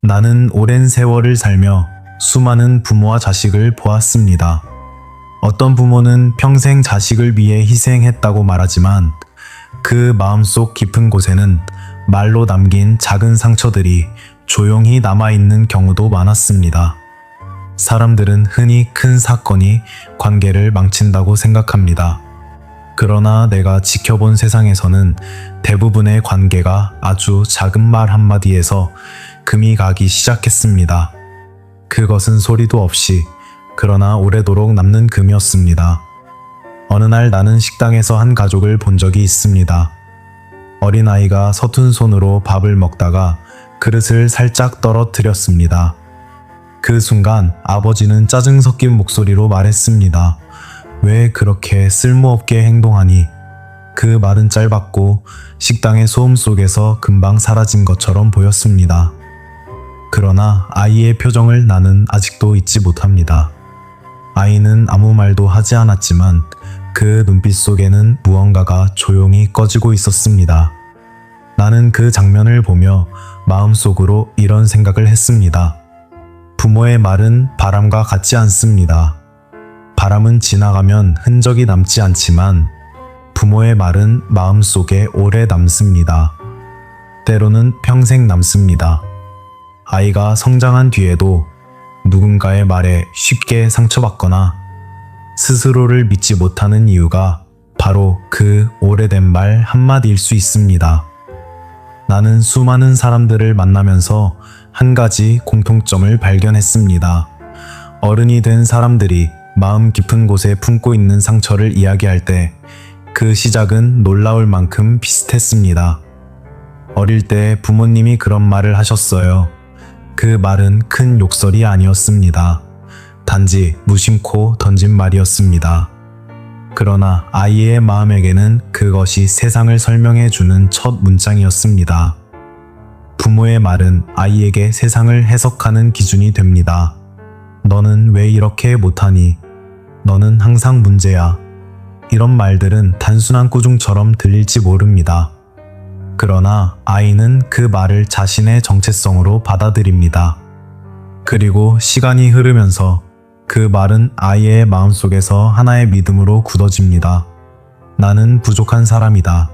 나는 오랜 세월을 살며 수많은 부모와 자식을 보았습니다. 어떤 부모는 평생 자식을 위해 희생했다고 말하지만 그 마음속 깊은 곳에는 말로 남긴 작은 상처들이 조용히 남아있는 경우도 많았습니다. 사람들은 흔히 큰 사건이 관계를 망친다고 생각합니다. 그러나 내가 지켜본 세상에서는 대부분의 관계가 아주 작은 말 한마디에서 금이 가기 시작했습니다. 그것은 소리도 없이 그러나 오래도록 남는 금이었습니다. 어느 날 나는 식당에서 한 가족을 본 적이 있습니다. 어린아이가 서툰 손으로 밥을 먹다가 그릇을 살짝 떨어뜨렸습니다. 그 순간 아버지는 짜증 섞인 목소리로 말했습니다. 왜 그렇게 쓸모없게 행동하니? 그 말은 짧았고 식당의 소음 속에서 금방 사라진 것처럼 보였습니다. 그러나 아이의 표정을 나는 아직도 잊지 못합니다. 아이는 아무 말도 하지 않았지만 그 눈빛 속에는 무언가가 조용히 꺼지고 있었습니다. 나는 그 장면을 보며 마음속으로 이런 생각을 했습니다. 부모의 말은 바람과 같지 않습니다. 바람은 지나가면 흔적이 남지 않지만 부모의 말은 마음속에 오래 남습니다. 때로는 평생 남습니다. 아이가 성장한 뒤에도 누군가의 말에 쉽게 상처받거나 스스로를 믿지 못하는 이유가 바로 그 오래된 말 한마디일 수 있습니다. 나는 수많은 사람들을 만나면서 한 가지 공통점을 발견했습니다. 어른이 된 사람들이 마음 깊은 곳에 품고 있는 상처를 이야기할 때 그 시작은 놀라울 만큼 비슷했습니다. 어릴 때 부모님이 그런 말을 하셨어요. 그 말은 큰 욕설이 아니었습니다. 단지 무심코 던진 말이었습니다. 그러나 아이의 마음에게는 그것이 세상을 설명해주는 첫 문장이었습니다. 부모의 말은 아이에게 세상을 해석하는 기준이 됩니다. 너는 왜 이렇게 못하니? 너는 항상 문제야. 이런 말들은 단순한 꾸중처럼 들릴지 모릅니다. 그러나 아이는 그 말을 자신의 정체성으로 받아들입니다. 그리고 시간이 흐르면서 그 말은 아이의 마음속에서 하나의 믿음으로 굳어집니다. 나는 부족한 사람이다.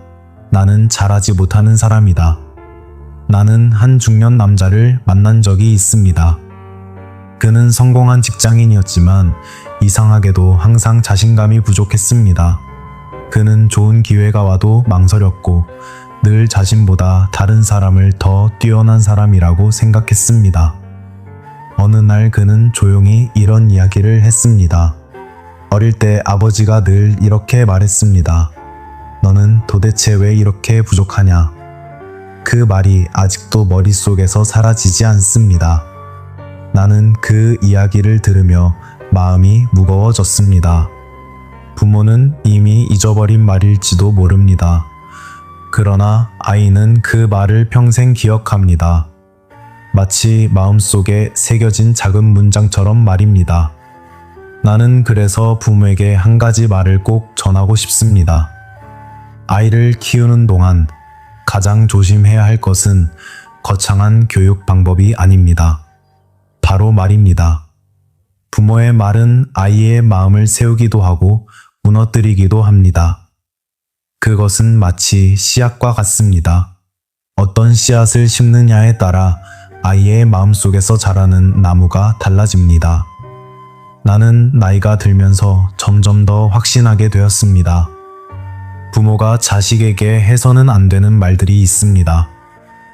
나는 잘하지 못하는 사람이다. 나는 한 중년 남자를 만난 적이 있습니다. 그는 성공한 직장인이었지만 이상하게도 항상 자신감이 부족했습니다. 그는 좋은 기회가 와도 망설였고 늘 자신보다 다른 사람을 더 뛰어난 사람이라고 생각했습니다. 어느 날 그는 조용히 이런 이야기를 했습니다. 어릴 때 아버지가 늘 이렇게 말했습니다. 너는 도대체 왜 이렇게 부족하냐? 그 말이 아직도 머릿속에서 사라지지 않습니다. 나는 그 이야기를 들으며 마음이 무거워졌습니다. 부모는 이미 잊어버린 말일지도 모릅니다. 그러나 아이는 그 말을 평생 기억합니다. 마치 마음속에 새겨진 작은 문장처럼 말입니다. 나는 그래서 부모에게 한 가지 말을 꼭 전하고 싶습니다. 아이를 키우는 동안 가장 조심해야 할 것은 거창한 교육 방법이 아닙니다. 바로 말입니다. 부모의 말은 아이의 마음을 세우기도 하고 무너뜨리기도 합니다. 그것은 마치 씨앗과 같습니다. 어떤 씨앗을 심느냐에 따라 아이의 마음속에서 자라는 나무가 달라집니다. 나는 나이가 들면서 점점 더 확신하게 되었습니다. 부모가 자식에게 해서는 안 되는 말들이 있습니다.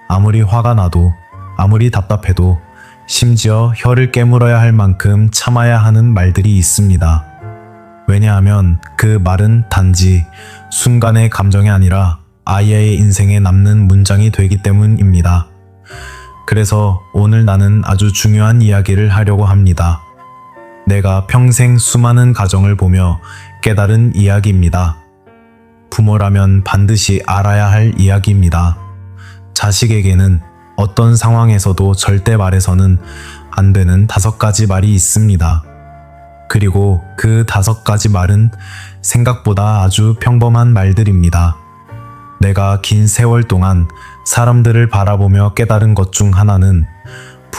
아무리 화가 나도, 아무리 답답해도, 심지어 혀를 깨물어야 할 만큼 참아야 하는 말들이 있습니다. 왜냐하면 그 말은 단지 순간의 감정이 아니라 아이의 인생에 남는 문장이 되기 때문입니다. 그래서 오늘 나는 아주 중요한 이야기를 하려고 합니다. 내가 평생 수많은 가정을 보며 깨달은 이야기입니다. 부모라면 반드시 알아야 할 이야기입니다. 자식에게는 어떤 상황에서도 절대 말해서는 안 되는 5가지 말이 있습니다. 그리고 그 5가지 말은 생각보다 아주 평범한 말들입니다. 내가 긴 세월 동안 사람들을 바라보며 깨달은 것 중 하나는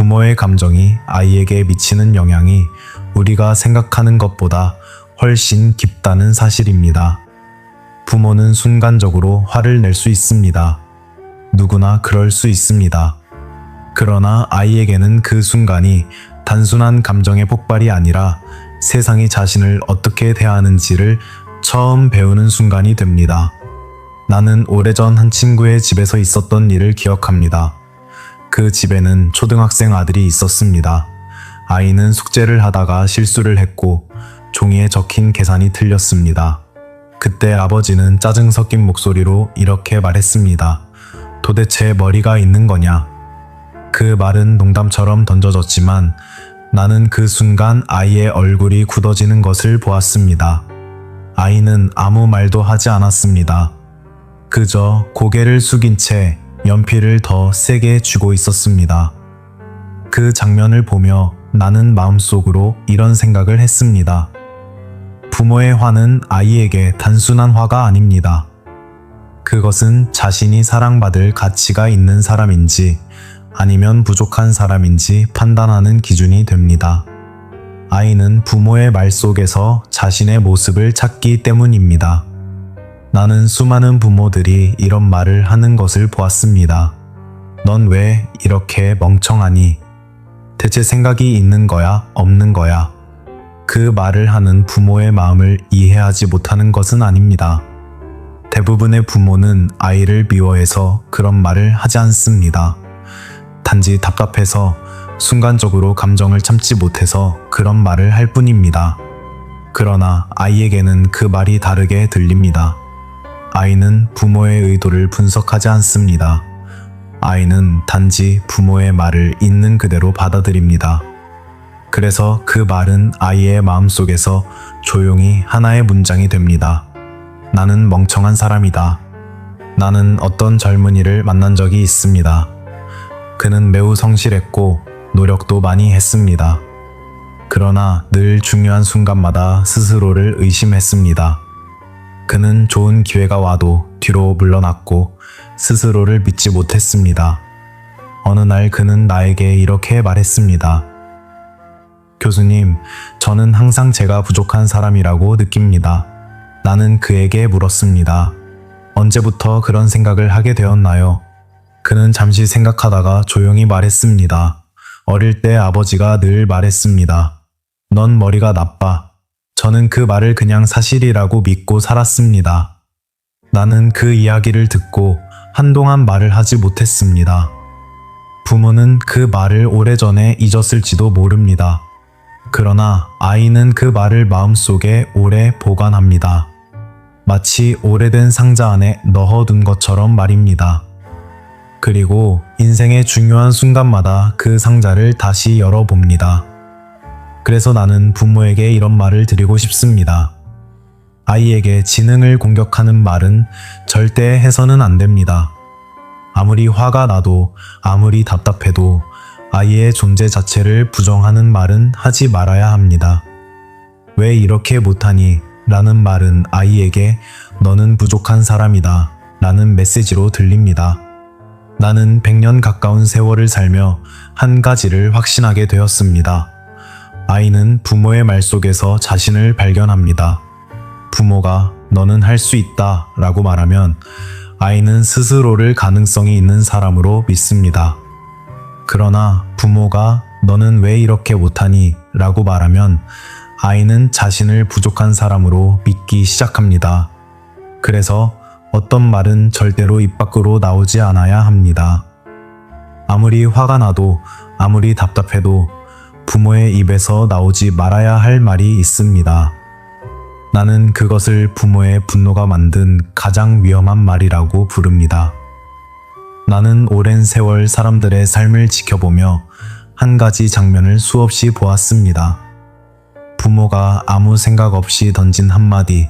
부모의 감정이 아이에게 미치는 영향이 우리가 생각하는 것보다 훨씬 깊다는 사실입니다. 부모는 순간적으로 화를 낼 수 있습니다. 누구나 그럴 수 있습니다. 그러나 아이에게는 그 순간이 단순한 감정의 폭발이 아니라 세상이 자신을 어떻게 대하는지를 처음 배우는 순간이 됩니다. 나는 오래전 한 친구의 집에서 있었던 일을 기억합니다. 그 집에는 초등학생 아들이 있었습니다. 아이는 숙제를 하다가 실수를 했고 종이에 적힌 계산이 틀렸습니다. 그때 아버지는 짜증 섞인 목소리로 이렇게 말했습니다. 도대체 머리가 있는 거냐? 그 말은 농담처럼 던져졌지만 나는 그 순간 아이의 얼굴이 굳어지는 것을 보았습니다. 아이는 아무 말도 하지 않았습니다. 그저 고개를 숙인 채 연필을 더 세게 쥐고 있었습니다. 그 장면을 보며 나는 마음속으로 이런 생각을 했습니다. 부모의 화는 아이에게 단순한 화가 아닙니다. 그것은 자신이 사랑받을 가치가 있는 사람인지 아니면 부족한 사람인지 판단하는 기준이 됩니다. 아이는 부모의 말 속에서 자신의 모습을 찾기 때문입니다. 나는 수많은 부모들이 이런 말을 하는 것을 보았습니다. 넌 왜 이렇게 멍청하니? 대체 생각이 있는 거야? 없는 거야? 그 말을 하는 부모의 마음을 이해하지 못하는 것은 아닙니다. 대부분의 부모는 아이를 미워해서 그런 말을 하지 않습니다. 단지 답답해서 순간적으로 감정을 참지 못해서 그런 말을 할 뿐입니다. 그러나 아이에게는 그 말이 다르게 들립니다. 아이는 부모의 의도를 분석하지 않습니다. 아이는 단지 부모의 말을 있는 그대로 받아들입니다. 그래서 그 말은 아이의 마음속에서 조용히 하나의 문장이 됩니다. 나는 멍청한 사람이다. 나는 어떤 젊은이를 만난 적이 있습니다. 그는 매우 성실했고 노력도 많이 했습니다. 그러나 늘 중요한 순간마다 스스로를 의심했습니다. 그는 좋은 기회가 와도 뒤로 물러났고 스스로를 믿지 못했습니다. 어느 날 그는 나에게 이렇게 말했습니다. 교수님, 저는 항상 제가 부족한 사람이라고 느낍니다. 나는 그에게 물었습니다. 언제부터 그런 생각을 하게 되었나요? 그는 잠시 생각하다가 조용히 말했습니다. 어릴 때 아버지가 늘 말했습니다. 넌 머리가 나빠. 저는 그 말을 그냥 사실이라고 믿고 살았습니다. 나는 그 이야기를 듣고 한동안 말을 하지 못했습니다. 부모는 그 말을 오래전에 잊었을지도 모릅니다. 그러나 아이는 그 말을 마음속에 오래 보관합니다. 마치 오래된 상자 안에 넣어둔 것처럼 말입니다. 그리고 인생의 중요한 순간마다 그 상자를 다시 열어봅니다. 그래서 나는 부모에게 이런 말을 드리고 싶습니다. 아이에게 지능을 공격하는 말은 절대 해서는 안 됩니다. 아무리 화가 나도 아무리 답답해도 아이의 존재 자체를 부정하는 말은 하지 말아야 합니다. 왜 이렇게 못하니? 라는 말은 아이에게 너는 부족한 사람이다 라는 메시지로 들립니다. 나는 100년 가까운 세월을 살며 한 가지를 확신하게 되었습니다. 아이는 부모의 말 속에서 자신을 발견합니다. 부모가 너는 할 수 있다 라고 말하면 아이는 스스로를 가능성이 있는 사람으로 믿습니다. 그러나 부모가 너는 왜 이렇게 못하니? 라고 말하면 아이는 자신을 부족한 사람으로 믿기 시작합니다. 그래서 어떤 말은 절대로 입 밖으로 나오지 않아야 합니다. 아무리 화가 나도 아무리 답답해도 부모의 입에서 나오지 말아야 할 말이 있습니다. 나는 그것을 부모의 분노가 만든 가장 위험한 말이라고 부릅니다. 나는 오랜 세월 사람들의 삶을 지켜보며 한 가지 장면을 수없이 보았습니다. 부모가 아무 생각 없이 던진 한마디,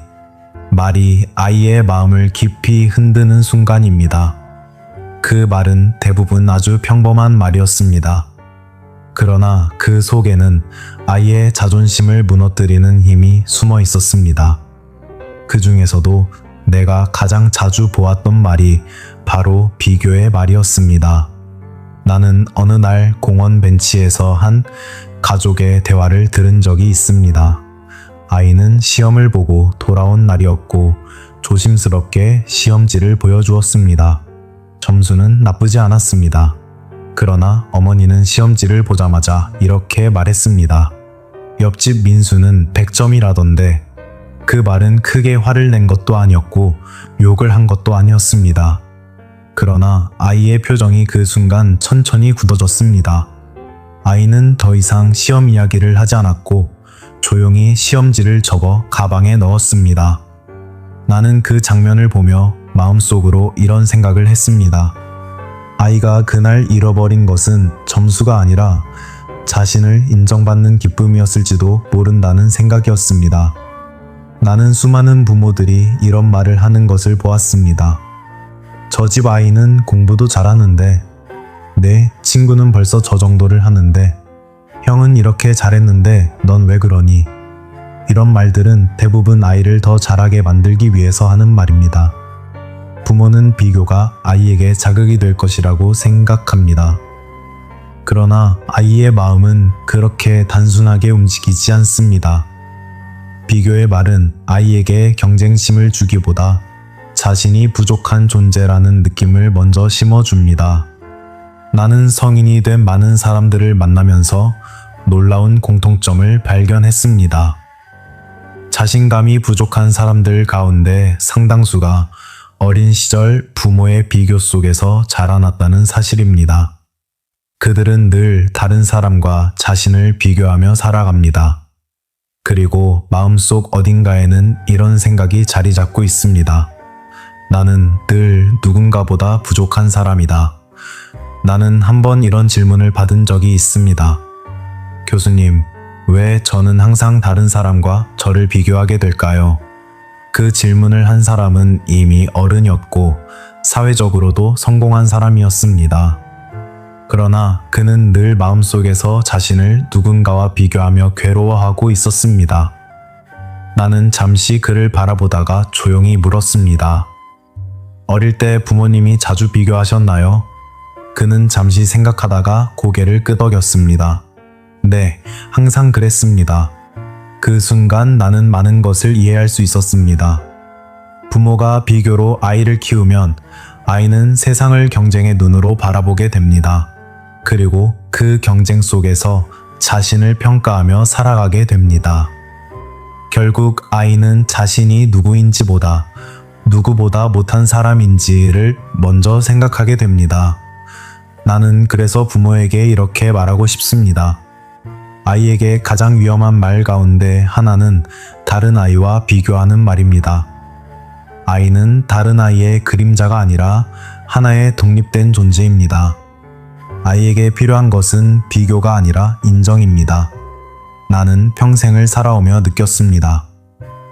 말이 아이의 마음을 깊이 흔드는 순간입니다. 그 말은 대부분 아주 평범한 말이었습니다. 그러나 그 속에는 아이의 자존심을 무너뜨리는 힘이 숨어 있었습니다. 그 중에서도 내가 가장 자주 보았던 말이 바로 비교의 말이었습니다. 나는 어느 날 공원 벤치에서 한 가족의 대화를 들은 적이 있습니다. 아이는 시험을 보고 돌아온 날이었고 조심스럽게 시험지를 보여주었습니다. 점수는 나쁘지 않았습니다. 그러나 어머니는 시험지를 보자마자 이렇게 말했습니다. 옆집 민수는 100점이라던데. 그 말은 크게 화를 낸 것도 아니었고 욕을 한 것도 아니었습니다. 그러나 아이의 표정이 그 순간 천천히 굳어졌습니다. 아이는 더 이상 시험 이야기를 하지 않았고 조용히 시험지를 접어 가방에 넣었습니다. 나는 그 장면을 보며 마음속으로 이런 생각을 했습니다. 아이가 그날 잃어버린 것은 점수가 아니라 자신을 인정받는 기쁨이었을지도 모른다는 생각이었습니다. 나는 수많은 부모들이 이런 말을 하는 것을 보았습니다. 저 집 아이는 공부도 잘하는데, 내 친구는 벌써 저 정도를 하는데, 형은 이렇게 잘했는데 넌 왜 그러니? 이런 말들은 대부분 아이를 더 잘하게 만들기 위해서 하는 말입니다. 부모는 비교가 아이에게 자극이 될 것이라고 생각합니다. 그러나 아이의 마음은 그렇게 단순하게 움직이지 않습니다. 비교의 말은 아이에게 경쟁심을 주기보다 자신이 부족한 존재라는 느낌을 먼저 심어줍니다. 나는 성인이 된 많은 사람들을 만나면서 놀라운 공통점을 발견했습니다. 자신감이 부족한 사람들 가운데 상당수가 어린 시절 부모의 비교 속에서 자라났다는 사실입니다. 그들은 늘 다른 사람과 자신을 비교하며 살아갑니다. 그리고 마음속 어딘가에는 이런 생각이 자리 잡고 있습니다. 나는 늘 누군가보다 부족한 사람이다. 나는 한번 이런 질문을 받은 적이 있습니다. 교수님, 왜 저는 항상 다른 사람과 저를 비교하게 될까요? 그 질문을 한 사람은 이미 어른이었고 사회적으로도 성공한 사람이었습니다. 그러나 그는 늘 마음속에서 자신을 누군가와 비교하며 괴로워하고 있었습니다. 나는 잠시 그를 바라보다가 조용히 물었습니다. 어릴 때 부모님이 자주 비교하셨나요? 그는 잠시 생각하다가 고개를 끄덕였습니다. 네, 항상 그랬습니다. 그 순간 나는 많은 것을 이해할 수 있었습니다. 부모가 비교로 아이를 키우면 아이는 세상을 경쟁의 눈으로 바라보게 됩니다. 그리고 그 경쟁 속에서 자신을 평가하며 살아가게 됩니다. 결국 아이는 자신이 누구인지보다 누구보다 못한 사람인지를 먼저 생각하게 됩니다. 나는 그래서 부모에게 이렇게 말하고 싶습니다. 아이에게 가장 위험한 말 가운데 하나는 다른 아이와 비교하는 말입니다. 아이는 다른 아이의 그림자가 아니라 하나의 독립된 존재입니다. 아이에게 필요한 것은 비교가 아니라 인정입니다. 나는 평생을 살아오며 느꼈습니다.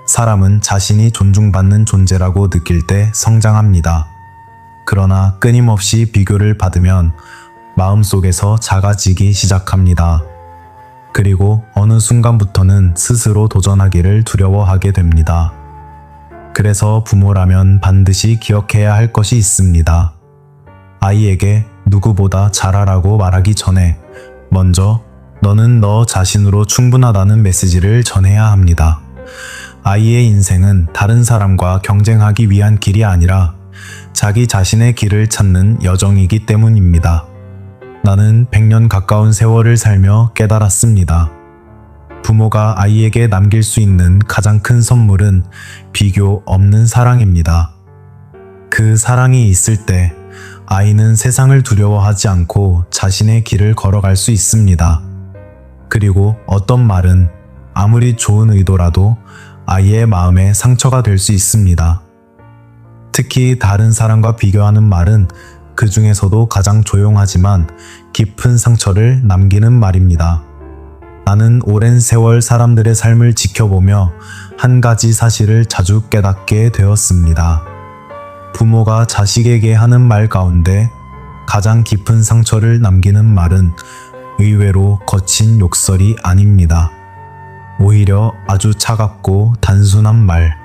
사람은 자신이 존중받는 존재라고 느낄 때 성장합니다. 그러나 끊임없이 비교를 받으면 마음속에서 작아지기 시작합니다. 그리고 어느 순간부터는 스스로 도전하기를 두려워하게 됩니다. 그래서 부모라면 반드시 기억해야 할 것이 있습니다. 아이에게 누구보다 잘하라고 말하기 전에 먼저 너는 너 자신으로 충분하다는 메시지를 전해야 합니다. 아이의 인생은 다른 사람과 경쟁하기 위한 길이 아니라 자기 자신의 길을 찾는 여정이기 때문입니다. 나는 100년 가까운 세월을 살며 깨달았습니다. 부모가 아이에게 남길 수 있는 가장 큰 선물은 비교 없는 사랑입니다. 그 사랑이 있을 때 아이는 세상을 두려워하지 않고 자신의 길을 걸어갈 수 있습니다. 그리고 어떤 말은 아무리 좋은 의도라도 아이의 마음에 상처가 될 수 있습니다. 특히 다른 사람과 비교하는 말은 그 중에서도 가장 조용하지만 깊은 상처를 남기는 말입니다. 나는 오랜 세월 사람들의 삶을 지켜보며 한 가지 사실을 자주 깨닫게 되었습니다. 부모가 자식에게 하는 말 가운데 가장 깊은 상처를 남기는 말은 의외로 거친 욕설이 아닙니다. 오히려 아주 차갑고 단순한 말,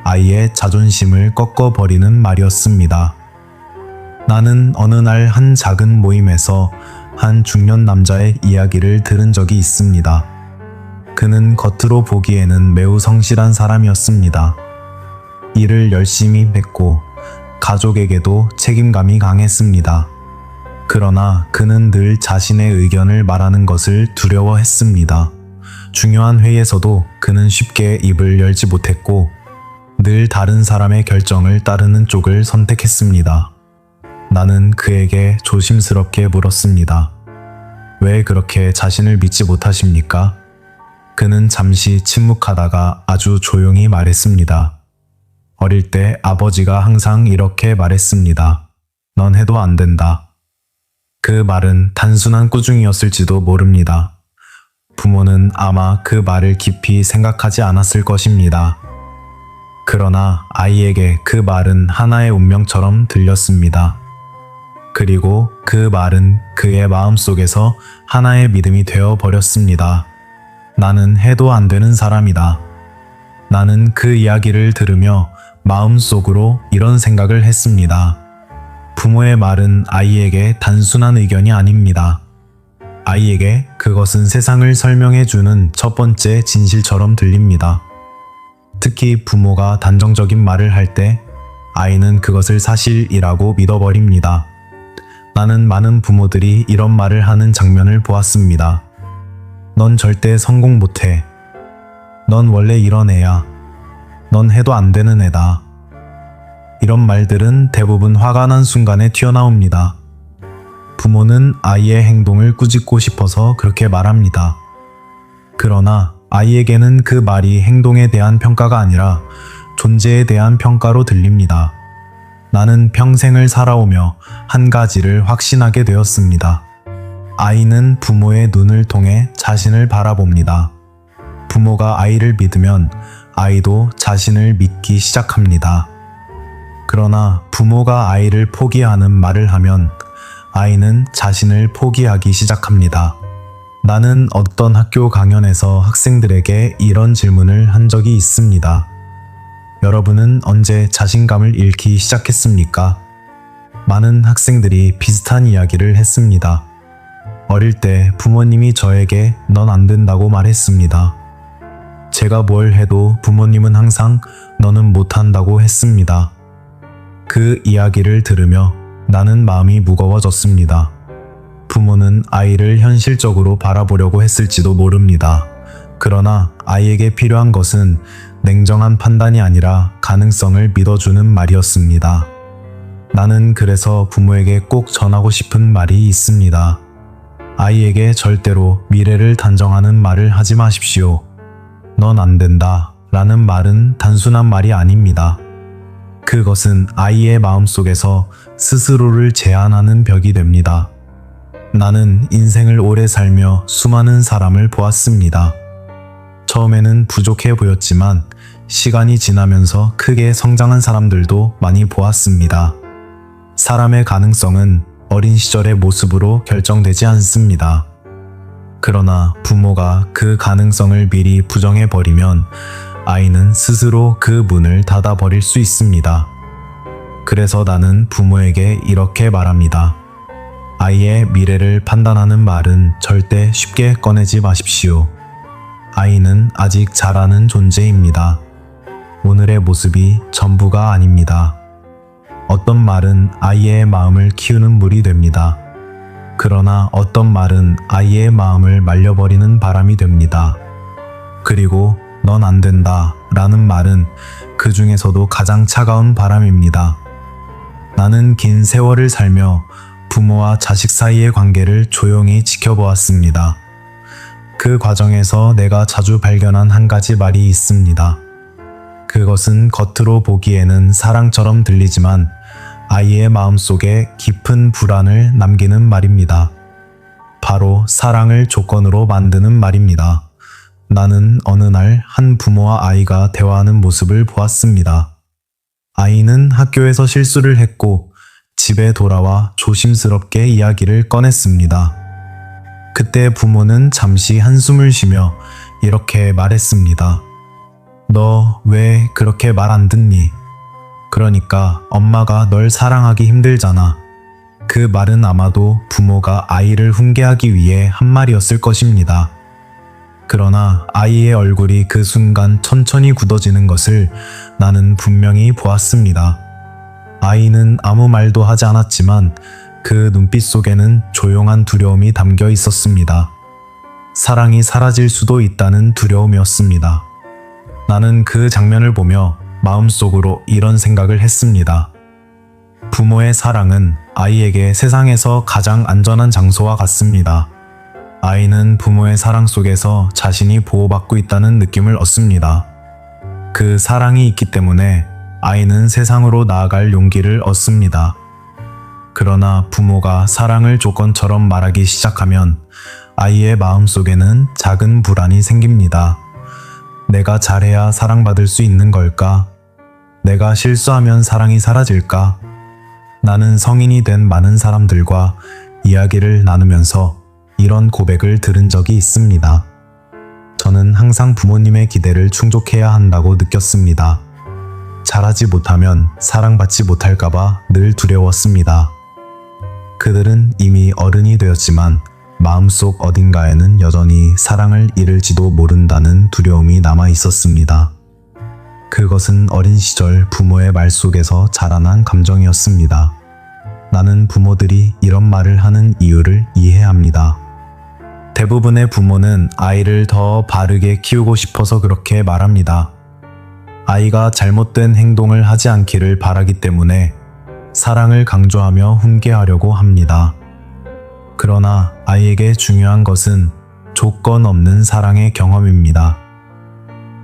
아이의 자존심을 꺾어버리는 말이었습니다. 나는 어느 날 한 작은 모임에서 한 중년 남자의 이야기를 들은 적이 있습니다. 그는 겉으로 보기에는 매우 성실한 사람이었습니다. 일을 열심히 했고 가족에게도 책임감이 강했습니다. 그러나 그는 늘 자신의 의견을 말하는 것을 두려워했습니다. 중요한 회의에서도 그는 쉽게 입을 열지 못했고 늘 다른 사람의 결정을 따르는 쪽을 선택했습니다. 나는 그에게 조심스럽게 물었습니다. 왜 그렇게 자신을 믿지 못하십니까? 그는 잠시 침묵하다가 아주 조용히 말했습니다. 어릴 때 아버지가 항상 이렇게 말했습니다. 넌 해도 안 된다. 그 말은 단순한 꾸중이었을지도 모릅니다. 부모는 아마 그 말을 깊이 생각하지 않았을 것입니다. 그러나 아이에게 그 말은 하나의 운명처럼 들렸습니다. 그리고 그 말은 그의 마음속에서 하나의 믿음이 되어 버렸습니다. 나는 해도 안 되는 사람이다. 나는 그 이야기를 들으며 마음속으로 이런 생각을 했습니다. 부모의 말은 아이에게 단순한 의견이 아닙니다. 아이에게 그것은 세상을 설명해 주는 첫 번째 진실처럼 들립니다. 특히 부모가 단정적인 말을 할 때 아이는 그것을 사실이라고 믿어버립니다. 나는 많은 부모들이 이런 말을 하는 장면을 보았습니다. 넌 절대 성공 못해. 넌 원래 이런 애야. 넌 해도 안 되는 애다. 이런 말들은 대부분 화가 난 순간에 튀어나옵니다. 부모는 아이의 행동을 꾸짖고 싶어서 그렇게 말합니다. 그러나 아이에게는 그 말이 행동에 대한 평가가 아니라 존재에 대한 평가로 들립니다. 나는 평생을 살아오며 한 가지를 확신하게 되었습니다. 아이는 부모의 눈을 통해 자신을 바라봅니다. 부모가 아이를 믿으면 아이도 자신을 믿기 시작합니다. 그러나 부모가 아이를 포기하는 말을 하면 아이는 자신을 포기하기 시작합니다. 나는 어떤 학교 강연에서 학생들에게 이런 질문을 한 적이 있습니다. 여러분은 언제 자신감을 잃기 시작했습니까? 많은 학생들이 비슷한 이야기를 했습니다. 어릴 때 부모님이 저에게 넌 안 된다고 말했습니다. 제가 뭘 해도 부모님은 항상 너는 못한다고 했습니다. 그 이야기를 들으며 나는 마음이 무거워졌습니다. 부모는 아이를 현실적으로 바라보려고 했을지도 모릅니다. 그러나 아이에게 필요한 것은 냉정한 판단이 아니라 가능성을 믿어주는 말이었습니다. 나는 그래서 부모에게 꼭 전하고 싶은 말이 있습니다. 아이에게 절대로 미래를 단정하는 말을 하지 마십시오. 넌 안 된다 라는 말은 단순한 말이 아닙니다. 그것은 아이의 마음속에서 스스로를 제한하는 벽이 됩니다. 나는 인생을 오래 살며 수많은 사람을 보았습니다. 처음에는 부족해 보였지만 시간이 지나면서 크게 성장한 사람들도 많이 보았습니다. 사람의 가능성은 어린 시절의 모습으로 결정되지 않습니다. 그러나 부모가 그 가능성을 미리 부정해버리면 아이는 스스로 그 문을 닫아버릴 수 있습니다. 그래서 나는 부모에게 이렇게 말합니다. 아이의 미래를 판단하는 말은 절대 쉽게 꺼내지 마십시오. 아이는 아직 자라는 존재입니다. 오늘의 모습이 전부가 아닙니다. 어떤 말은 아이의 마음을 키우는 물이 됩니다. 그러나 어떤 말은 아이의 마음을 말려버리는 바람이 됩니다. 그리고 넌 안 된다 라는 말은 그 중에서도 가장 차가운 바람입니다. 나는 긴 세월을 살며 부모와 자식 사이의 관계를 조용히 지켜보았습니다. 그 과정에서 내가 자주 발견한 한 가지 말이 있습니다. 그것은 겉으로 보기에는 사랑처럼 들리지만 아이의 마음속에 깊은 불안을 남기는 말입니다. 바로 사랑을 조건으로 만드는 말입니다. 나는 어느 날 한 부모와 아이가 대화하는 모습을 보았습니다. 아이는 학교에서 실수를 했고 집에 돌아와 조심스럽게 이야기를 꺼냈습니다. 그때 부모는 잠시 한숨을 쉬며 이렇게 말했습니다. 너 왜 그렇게 말 안 듣니? 그러니까 엄마가 널 사랑하기 힘들잖아. 그 말은 아마도 부모가 아이를 훈계하기 위해 한 말이었을 것입니다. 그러나 아이의 얼굴이 그 순간 천천히 굳어지는 것을 나는 분명히 보았습니다. 아이는 아무 말도 하지 않았지만 그 눈빛 속에는 조용한 두려움이 담겨 있었습니다. 사랑이 사라질 수도 있다는 두려움이었습니다. 나는 그 장면을 보며 마음속으로 이런 생각을 했습니다. 부모의 사랑은 아이에게 세상에서 가장 안전한 장소와 같습니다. 아이는 부모의 사랑 속에서 자신이 보호받고 있다는 느낌을 얻습니다. 그 사랑이 있기 때문에 아이는 세상으로 나아갈 용기를 얻습니다. 그러나 부모가 사랑을 조건처럼 말하기 시작하면 아이의 마음속에는 작은 불안이 생깁니다. 내가 잘해야 사랑받을 수 있는 걸까? 내가 실수하면 사랑이 사라질까? 나는 성인이 된 많은 사람들과 이야기를 나누면서 이런 고백을 들은 적이 있습니다. 저는 항상 부모님의 기대를 충족해야 한다고 느꼈습니다. 잘하지 못하면 사랑받지 못할까봐 늘 두려웠습니다. 그들은 이미 어른이 되었지만 마음속 어딘가에는 여전히 사랑을 잃을지도 모른다는 두려움이 남아 있었습니다. 그것은 어린 시절 부모의 말 속에서 자라난 감정이었습니다. 나는 부모들이 이런 말을 하는 이유를 이해합니다. 대부분의 부모는 아이를 더 바르게 키우고 싶어서 그렇게 말합니다. 아이가 잘못된 행동을 하지 않기를 바라기 때문에 사랑을 강조하며 훈계하려고 합니다. 그러나 아이에게 중요한 것은 조건 없는 사랑의 경험입니다.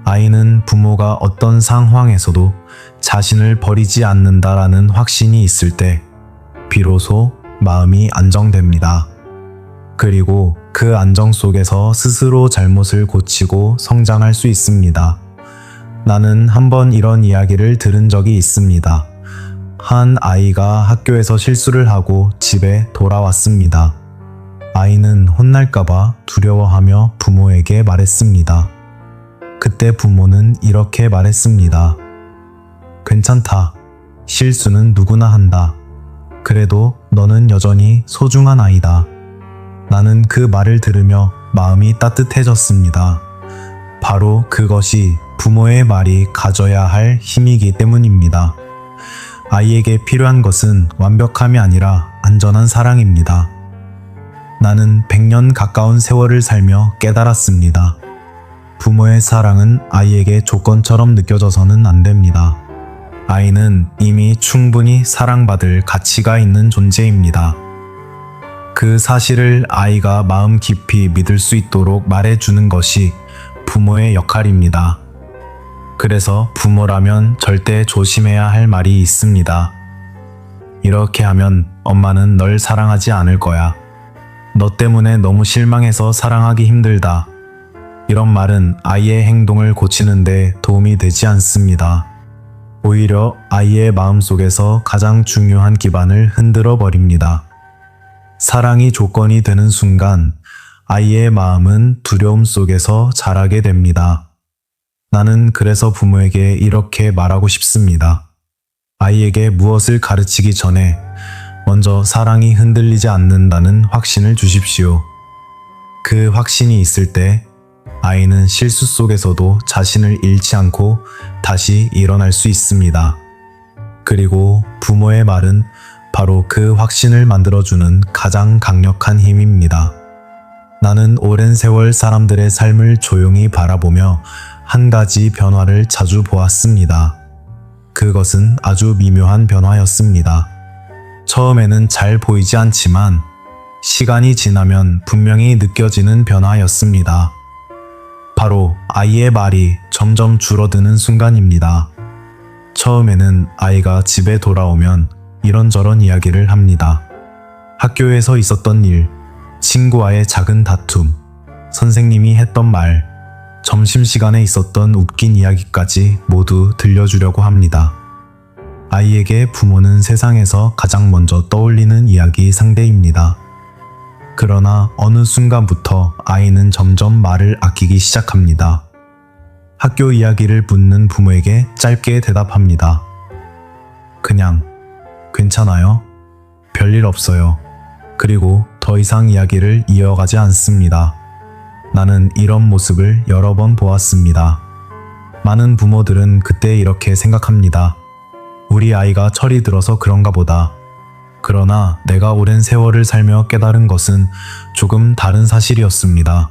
아이는 부모가 어떤 상황에서도 자신을 버리지 않는다라는 확신이 있을 때 비로소 마음이 안정됩니다. 그리고 그 안정 속에서 스스로 잘못을 고치고 성장할 수 있습니다. 나는 한번 이런 이야기를 들은 적이 있습니다. 한 아이가 학교에서 실수를 하고 집에 돌아왔습니다. 아이는 혼날까봐 두려워하며 부모에게 말했습니다. 그때 부모는 이렇게 말했습니다. 괜찮다. 실수는 누구나 한다. 그래도 너는 여전히 소중한 아이다. 나는 그 말을 들으며 마음이 따뜻해졌습니다. 바로 그것이 부모의 말이 가져야 할 힘이기 때문입니다. 아이에게 필요한 것은 완벽함이 아니라 안전한 사랑입니다. 나는 100년 가까운 세월을 살며 깨달았습니다. 부모의 사랑은 아이에게 조건처럼 느껴져서는 안 됩니다. 아이는 이미 충분히 사랑받을 가치가 있는 존재입니다. 그 사실을 아이가 마음 깊이 믿을 수 있도록 말해주는 것이 부모의 역할입니다. 그래서 부모라면 절대 조심해야 할 말이 있습니다. 이렇게 하면 엄마는 널 사랑하지 않을 거야. 너 때문에 너무 실망해서 사랑하기 힘들다. 이런 말은 아이의 행동을 고치는데 도움이 되지 않습니다. 오히려 아이의 마음속에서 가장 중요한 기반을 흔들어 버립니다. 사랑이 조건이 되는 순간 아이의 마음은 두려움 속에서 자라게 됩니다. 나는 그래서 부모에게 이렇게 말하고 싶습니다. 아이에게 무엇을 가르치기 전에 먼저 사랑이 흔들리지 않는다는 확신을 주십시오. 그 확신이 있을 때 아이는 실수 속에서도 자신을 잃지 않고 다시 일어날 수 있습니다. 그리고 부모의 말은 바로 그 확신을 만들어주는 가장 강력한 힘입니다. 나는 오랜 세월 사람들의 삶을 조용히 바라보며 한 가지 변화를 자주 보았습니다. 그것은 아주 미묘한 변화였습니다. 처음에는 잘 보이지 않지만 시간이 지나면 분명히 느껴지는 변화였습니다. 바로 아이의 말이 점점 줄어드는 순간입니다. 처음에는 아이가 집에 돌아오면 이런저런 이야기를 합니다. 학교에서 있었던 일, 친구와의 작은 다툼, 선생님이 했던 말, 점심시간에 있었던 웃긴 이야기까지 모두 들려주려고 합니다. 아이에게 부모는 세상에서 가장 먼저 떠올리는 이야기 상대입니다. 그러나 어느 순간부터 아이는 점점 말을 아끼기 시작합니다. 학교 이야기를 묻는 부모에게 짧게 대답합니다. 그냥, 괜찮아요? 별일 없어요. 그리고 더 이상 이야기를 이어가지 않습니다. 나는 이런 모습을 여러 번 보았습니다. 많은 부모들은 그때 이렇게 생각합니다. 우리 아이가 철이 들어서 그런가 보다. 그러나 내가 오랜 세월을 살며 깨달은 것은 조금 다른 사실이었습니다.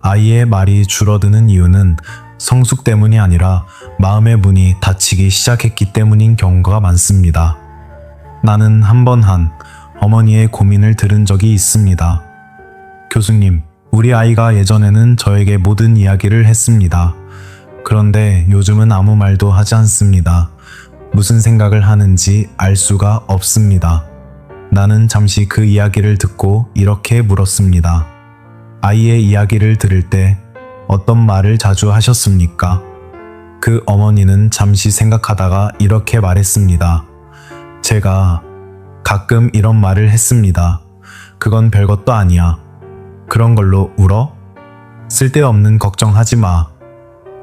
아이의 말이 줄어드는 이유는 성숙 때문이 아니라 마음의 문이 닫히기 시작했기 때문인 경우가 많습니다. 나는 한 번 어머니의 고민을 들은 적이 있습니다. 교수님, 우리 아이가 예전에는 저에게 모든 이야기를 했습니다. 그런데 요즘은 아무 말도 하지 않습니다. 무슨 생각을 하는지 알 수가 없습니다. 나는 잠시 그 이야기를 듣고 이렇게 물었습니다. 아이의 이야기를 들을 때 어떤 말을 자주 하셨습니까? 그 어머니는 잠시 생각하다가 이렇게 말했습니다. 제가 가끔 이런 말을 했습니다. 그건 별것도 아니야. 그런 걸로 울어? 쓸데없는 걱정하지 마.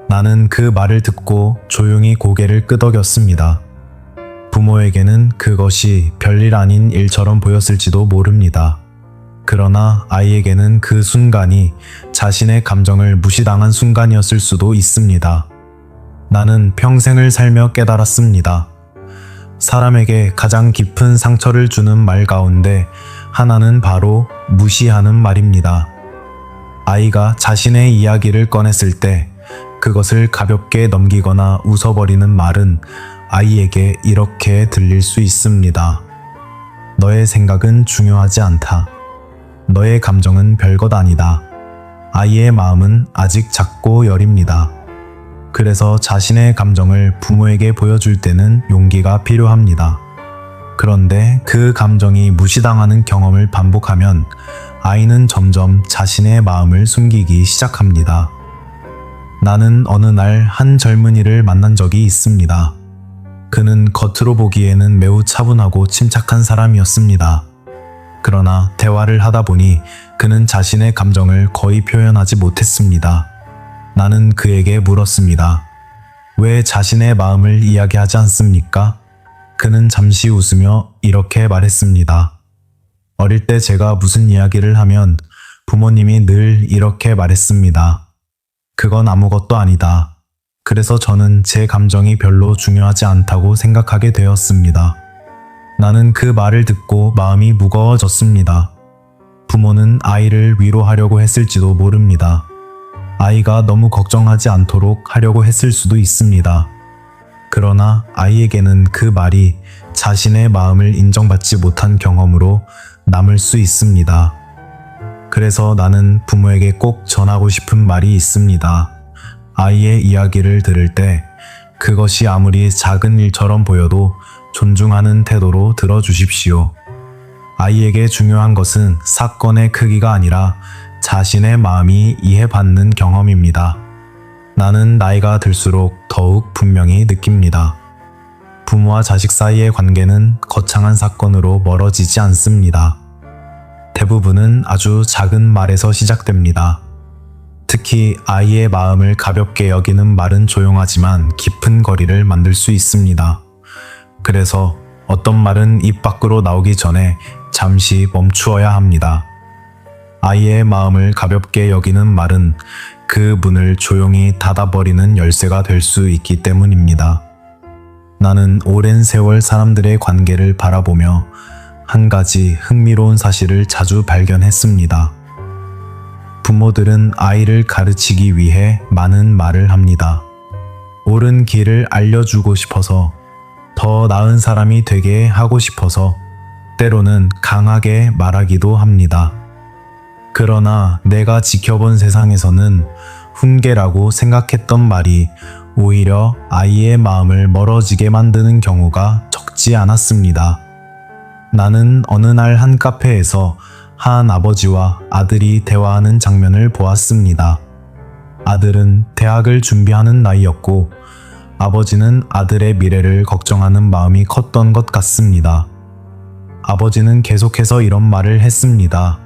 나는 그 말을 듣고 조용히 고개를 끄덕였습니다. 부모에게는 그것이 별일 아닌 일처럼 보였을지도 모릅니다. 그러나 아이에게는 그 순간이 자신의 감정을 무시당한 순간이었을 수도 있습니다. 나는 평생을 살며 깨달았습니다. 사람에게 가장 깊은 상처를 주는 말 가운데 하나는 바로 무시하는 말입니다. 아이가 자신의 이야기를 꺼냈을 때 그것을 가볍게 넘기거나 웃어버리는 말은 아이에게 이렇게 들릴 수 있습니다. 너의 생각은 중요하지 않다. 너의 감정은 별것 아니다. 아이의 마음은 아직 작고 여립니다. 그래서 자신의 감정을 부모에게 보여줄 때는 용기가 필요합니다. 그런데 그 감정이 무시당하는 경험을 반복하면 아이는 점점 자신의 마음을 숨기기 시작합니다. 나는 어느 날 한 젊은이를 만난 적이 있습니다. 그는 겉으로 보기에는 매우 차분하고 침착한 사람이었습니다. 그러나 대화를 하다 보니 그는 자신의 감정을 거의 표현하지 못했습니다. 나는 그에게 물었습니다. 왜 자신의 마음을 이야기하지 않습니까? 그는 잠시 웃으며 이렇게 말했습니다. 어릴 때 제가 무슨 이야기를 하면 부모님이 늘 이렇게 말했습니다. 그건 아무것도 아니다. 그래서 저는 제 감정이 별로 중요하지 않다고 생각하게 되었습니다. 나는 그 말을 듣고 마음이 무거워졌습니다. 부모는 아이를 위로하려고 했을지도 모릅니다. 아이가 너무 걱정하지 않도록 하려고 했을 수도 있습니다. 그러나 아이에게는 그 말이 자신의 마음을 인정받지 못한 경험으로 남을 수 있습니다. 그래서 나는 부모에게 꼭 전하고 싶은 말이 있습니다. 아이의 이야기를 들을 때 그것이 아무리 작은 일처럼 보여도 존중하는 태도로 들어주십시오. 아이에게 중요한 것은 사건의 크기가 아니라 자신의 마음이 이해받는 경험입니다. 나는 나이가 들수록 더욱 분명히 느낍니다. 부모와 자식 사이의 관계는 거창한 사건으로 멀어지지 않습니다. 대부분은 아주 작은 말에서 시작됩니다. 특히 아이의 마음을 가볍게 여기는 말은 조용하지만 깊은 거리를 만들 수 있습니다. 그래서 어떤 말은 입 밖으로 나오기 전에 잠시 멈추어야 합니다. 아이의 마음을 가볍게 여기는 말은 그 문을 조용히 닫아버리는 열쇠가 될 수 있기 때문입니다. 나는 오랜 세월 사람들의 관계를 바라보며 한 가지 흥미로운 사실을 자주 발견했습니다. 부모들은 아이를 가르치기 위해 많은 말을 합니다. 옳은 길을 알려주고 싶어서, 더 나은 사람이 되게 하고 싶어서, 때로는 강하게 말하기도 합니다. 그러나 내가 지켜본 세상에서는 훈계라고 생각했던 말이 오히려 아이의 마음을 멀어지게 만드는 경우가 적지 않았습니다. 나는 어느 날 한 카페에서 한 아버지와 아들이 대화하는 장면을 보았습니다. 아들은 대학을 준비하는 나이였고 아버지는 아들의 미래를 걱정하는 마음이 컸던 것 같습니다. 아버지는 계속해서 이런 말을 했습니다.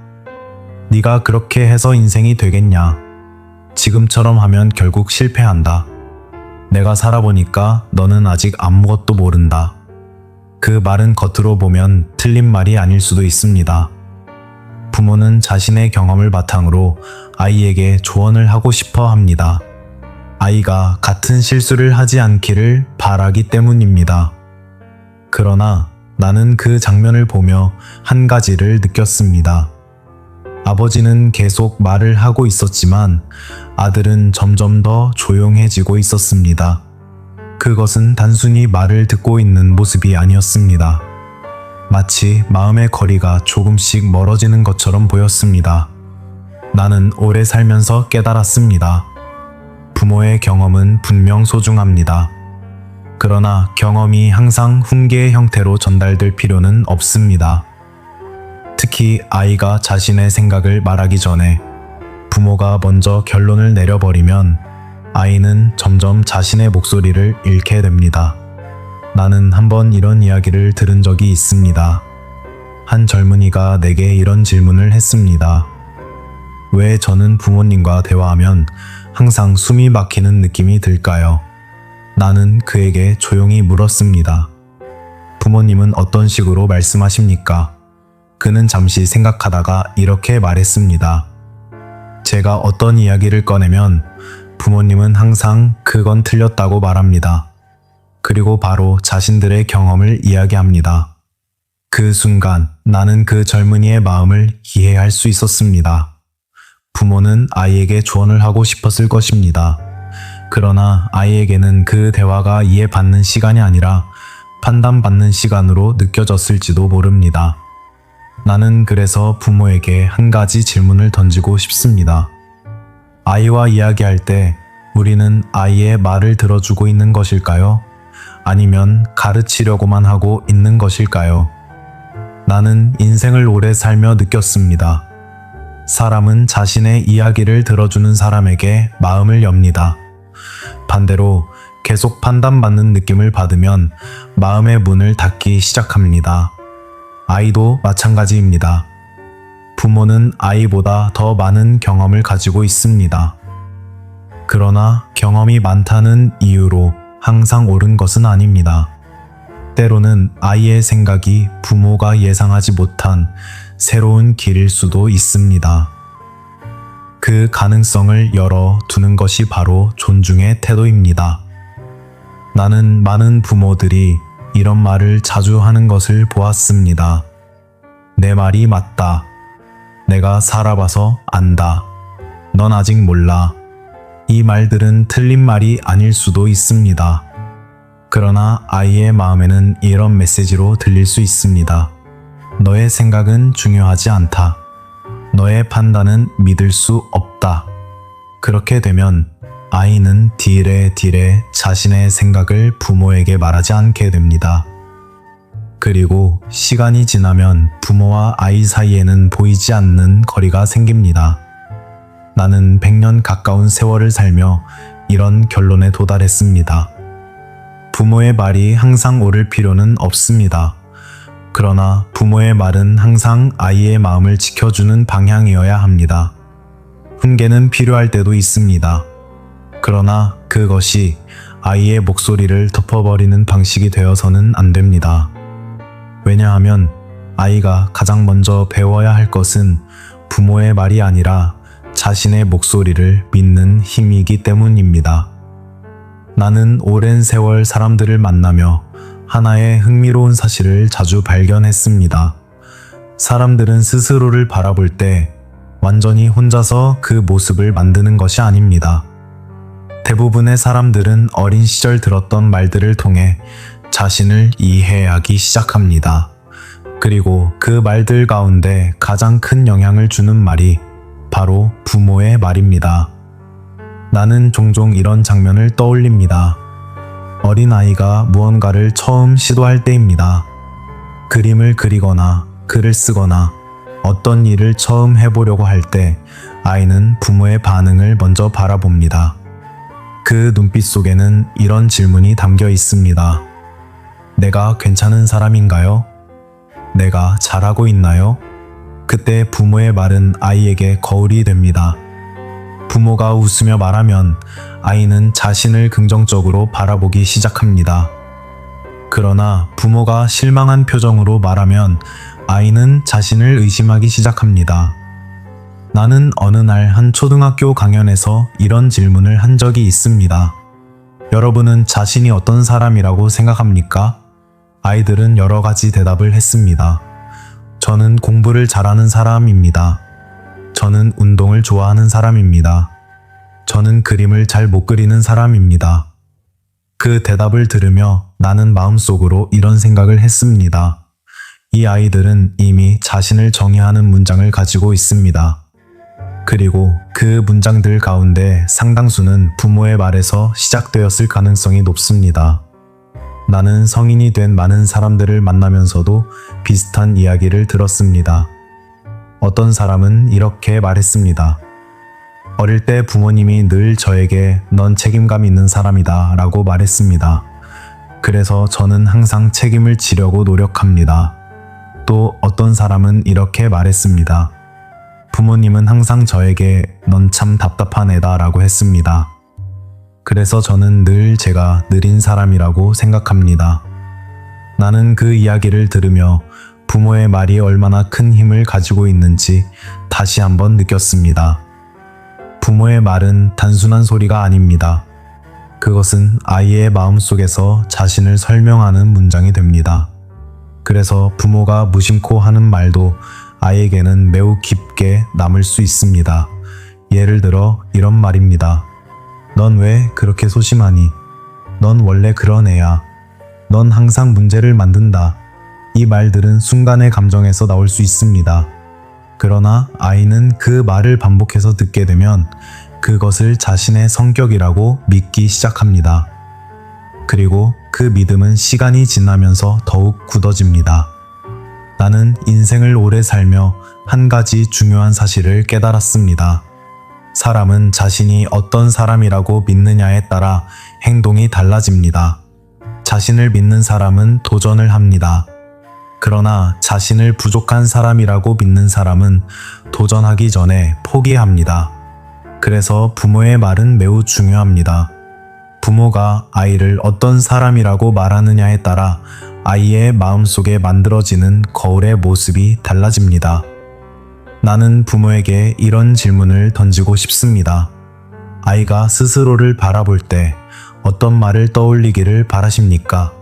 네가 그렇게 해서 인생이 되겠냐? 지금처럼 하면 결국 실패한다. 내가 살아보니까 너는 아직 아무것도 모른다. 그 말은 겉으로 보면 틀린 말이 아닐 수도 있습니다. 부모는 자신의 경험을 바탕으로 아이에게 조언을 하고 싶어 합니다. 아이가 같은 실수를 하지 않기를 바라기 때문입니다. 그러나 나는 그 장면을 보며 한 가지를 느꼈습니다. 아버지는 계속 말을 하고 있었지만 아들은 점점 더 조용해지고 있었습니다. 그것은 단순히 말을 듣고 있는 모습이 아니었습니다. 마치 마음의 거리가 조금씩 멀어지는 것처럼 보였습니다. 나는 오래 살면서 깨달았습니다. 부모의 경험은 분명 소중합니다. 그러나 경험이 항상 훈계의 형태로 전달될 필요는 없습니다. 특히 아이가 자신의 생각을 말하기 전에 부모가 먼저 결론을 내려버리면 아이는 점점 자신의 목소리를 잃게 됩니다. 나는 한번 이런 이야기를 들은 적이 있습니다. 한 젊은이가 내게 이런 질문을 했습니다. 왜 저는 부모님과 대화하면 항상 숨이 막히는 느낌이 들까요? 나는 그에게 조용히 물었습니다. 부모님은 어떤 식으로 말씀하십니까? 그는 잠시 생각하다가 이렇게 말했습니다. 제가 어떤 이야기를 꺼내면 부모님은 항상 그건 틀렸다고 말합니다. 그리고 바로 자신들의 경험을 이야기합니다. 그 순간 나는 그 젊은이의 마음을 이해할 수 있었습니다. 부모는 아이에게 조언을 하고 싶었을 것입니다. 그러나 아이에게는 그 대화가 이해받는 시간이 아니라 판단받는 시간으로 느껴졌을지도 모릅니다. 나는 그래서 부모에게 한 가지 질문을 던지고 싶습니다. 아이와 이야기할 때 우리는 아이의 말을 들어주고 있는 것일까요? 아니면 가르치려고만 하고 있는 것일까요? 나는 인생을 오래 살며 느꼈습니다. 사람은 자신의 이야기를 들어주는 사람에게 마음을 엽니다. 반대로 계속 판단받는 느낌을 받으면 마음의 문을 닫기 시작합니다. 아이도 마찬가지입니다. 부모는 아이보다 더 많은 경험을 가지고 있습니다. 그러나 경험이 많다는 이유로 항상 옳은 것은 아닙니다. 때로는 아이의 생각이 부모가 예상하지 못한 새로운 길일 수도 있습니다. 그 가능성을 열어 두는 것이 바로 존중의 태도입니다. 나는 많은 부모들이 이런 말을 자주 하는 것을 보았습니다. 내 말이 맞다. 내가 살아봐서 안다. 넌 아직 몰라. 이 말들은 틀린 말이 아닐 수도 있습니다. 그러나 아이의 마음에는 이런 메시지로 들릴 수 있습니다. 너의 생각은 중요하지 않다. 너의 판단은 믿을 수 없다. 그렇게 되면 아이는 딜에 자신의 생각을 부모에게 말하지 않게 됩니다. 그리고 시간이 지나면 부모와 아이 사이에는 보이지 않는 거리가 생깁니다. 나는 100년 가까운 세월을 살며 이런 결론에 도달했습니다. 부모의 말이 항상 옳을 필요는 없습니다. 그러나 부모의 말은 항상 아이의 마음을 지켜주는 방향이어야 합니다. 훈계는 필요할 때도 있습니다. 그러나 그것이 아이의 목소리를 덮어버리는 방식이 되어서는 안 됩니다. 왜냐하면 아이가 가장 먼저 배워야 할 것은 부모의 말이 아니라 자신의 목소리를 믿는 힘이기 때문입니다. 나는 오랜 세월 사람들을 만나며 하나의 흥미로운 사실을 자주 발견했습니다. 사람들은 스스로를 바라볼 때 완전히 혼자서 그 모습을 만드는 것이 아닙니다. 대부분의 사람들은 어린 시절 들었던 말들을 통해 자신을 이해하기 시작합니다. 그리고 그 말들 가운데 가장 큰 영향을 주는 말이 바로 부모의 말입니다. 나는 종종 이런 장면을 떠올립니다. 어린아이가 무언가를 처음 시도할 때입니다. 그림을 그리거나 글을 쓰거나 어떤 일을 처음 해보려고 할 때 아이는 부모의 반응을 먼저 바라봅니다. 그 눈빛 속에는 이런 질문이 담겨 있습니다. 내가 괜찮은 사람인가요? 내가 잘하고 있나요? 그때 부모의 말은 아이에게 거울이 됩니다. 부모가 웃으며 말하면 아이는 자신을 긍정적으로 바라보기 시작합니다. 그러나 부모가 실망한 표정으로 말하면 아이는 자신을 의심하기 시작합니다. 나는 어느 날 한 초등학교 강연에서 이런 질문을 한 적이 있습니다. 여러분은 자신이 어떤 사람이라고 생각합니까? 아이들은 여러 가지 대답을 했습니다. 저는 공부를 잘하는 사람입니다. 저는 운동을 좋아하는 사람입니다. 저는 그림을 잘 못 그리는 사람입니다. 그 대답을 들으며 나는 마음속으로 이런 생각을 했습니다. 이 아이들은 이미 자신을 정의하는 문장을 가지고 있습니다. 그리고 그 문장들 가운데 상당수는 부모의 말에서 시작되었을 가능성이 높습니다. 나는 성인이 된 많은 사람들을 만나면서도 비슷한 이야기를 들었습니다. 어떤 사람은 이렇게 말했습니다. 어릴 때 부모님이 늘 저에게 넌 책임감 있는 사람이다 라고 말했습니다. 그래서 저는 항상 책임을 지려고 노력합니다. 또 어떤 사람은 이렇게 말했습니다. 부모님은 항상 저에게 넌 참 답답한 애다 라고 했습니다. 그래서 저는 늘 제가 느린 사람이라고 생각합니다. 나는 그 이야기를 들으며 부모의 말이 얼마나 큰 힘을 가지고 있는지 다시 한번 느꼈습니다. 부모의 말은 단순한 소리가 아닙니다. 그것은 아이의 마음속에서 자신을 설명하는 문장이 됩니다. 그래서 부모가 무심코 하는 말도 아이에게는 매우 깊게 남을 수 있습니다. 예를 들어 이런 말입니다. 넌 왜 그렇게 소심하니? 넌 원래 그런 애야. 넌 항상 문제를 만든다. 이 말들은 순간의 감정에서 나올 수 있습니다. 그러나 아이는 그 말을 반복해서 듣게 되면 그것을 자신의 성격이라고 믿기 시작합니다. 그리고 그 믿음은 시간이 지나면서 더욱 굳어집니다. 나는 인생을 오래 살며 한 가지 중요한 사실을 깨달았습니다. 사람은 자신이 어떤 사람이라고 믿느냐에 따라 행동이 달라집니다. 자신을 믿는 사람은 도전을 합니다. 그러나 자신을 부족한 사람이라고 믿는 사람은 도전하기 전에 포기합니다. 그래서 부모의 말은 매우 중요합니다. 부모가 아이를 어떤 사람이라고 말하느냐에 따라 아이의 마음속에 만들어지는 거울의 모습이 달라집니다. 나는 부모에게 이런 질문을 던지고 싶습니다. 아이가 스스로를 바라볼 때 어떤 말을 떠올리기를 바라십니까?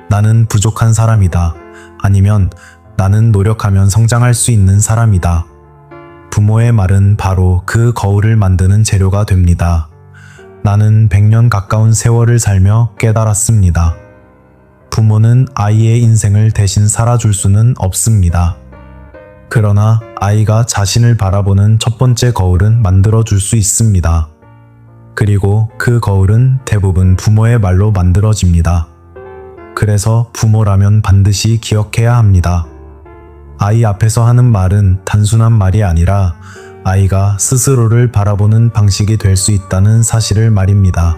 나는 부족한 사람이다. 아니면 나는 노력하면 성장할 수 있는 사람이다. 부모의 말은 바로 그 거울을 만드는 재료가 됩니다. 나는 100년 가까운 세월을 살며 깨달았습니다. 부모는 아이의 인생을 대신 살아줄 수는 없습니다. 그러나 아이가 자신을 바라보는 첫 번째 거울은 만들어줄 수 있습니다. 그리고 그 거울은 대부분 부모의 말로 만들어집니다. 그래서 부모라면 반드시 기억해야 합니다. 아이 앞에서 하는 말은 단순한 말이 아니라 아이가 스스로를 바라보는 방식이 될 수 있다는 사실을 말입니다.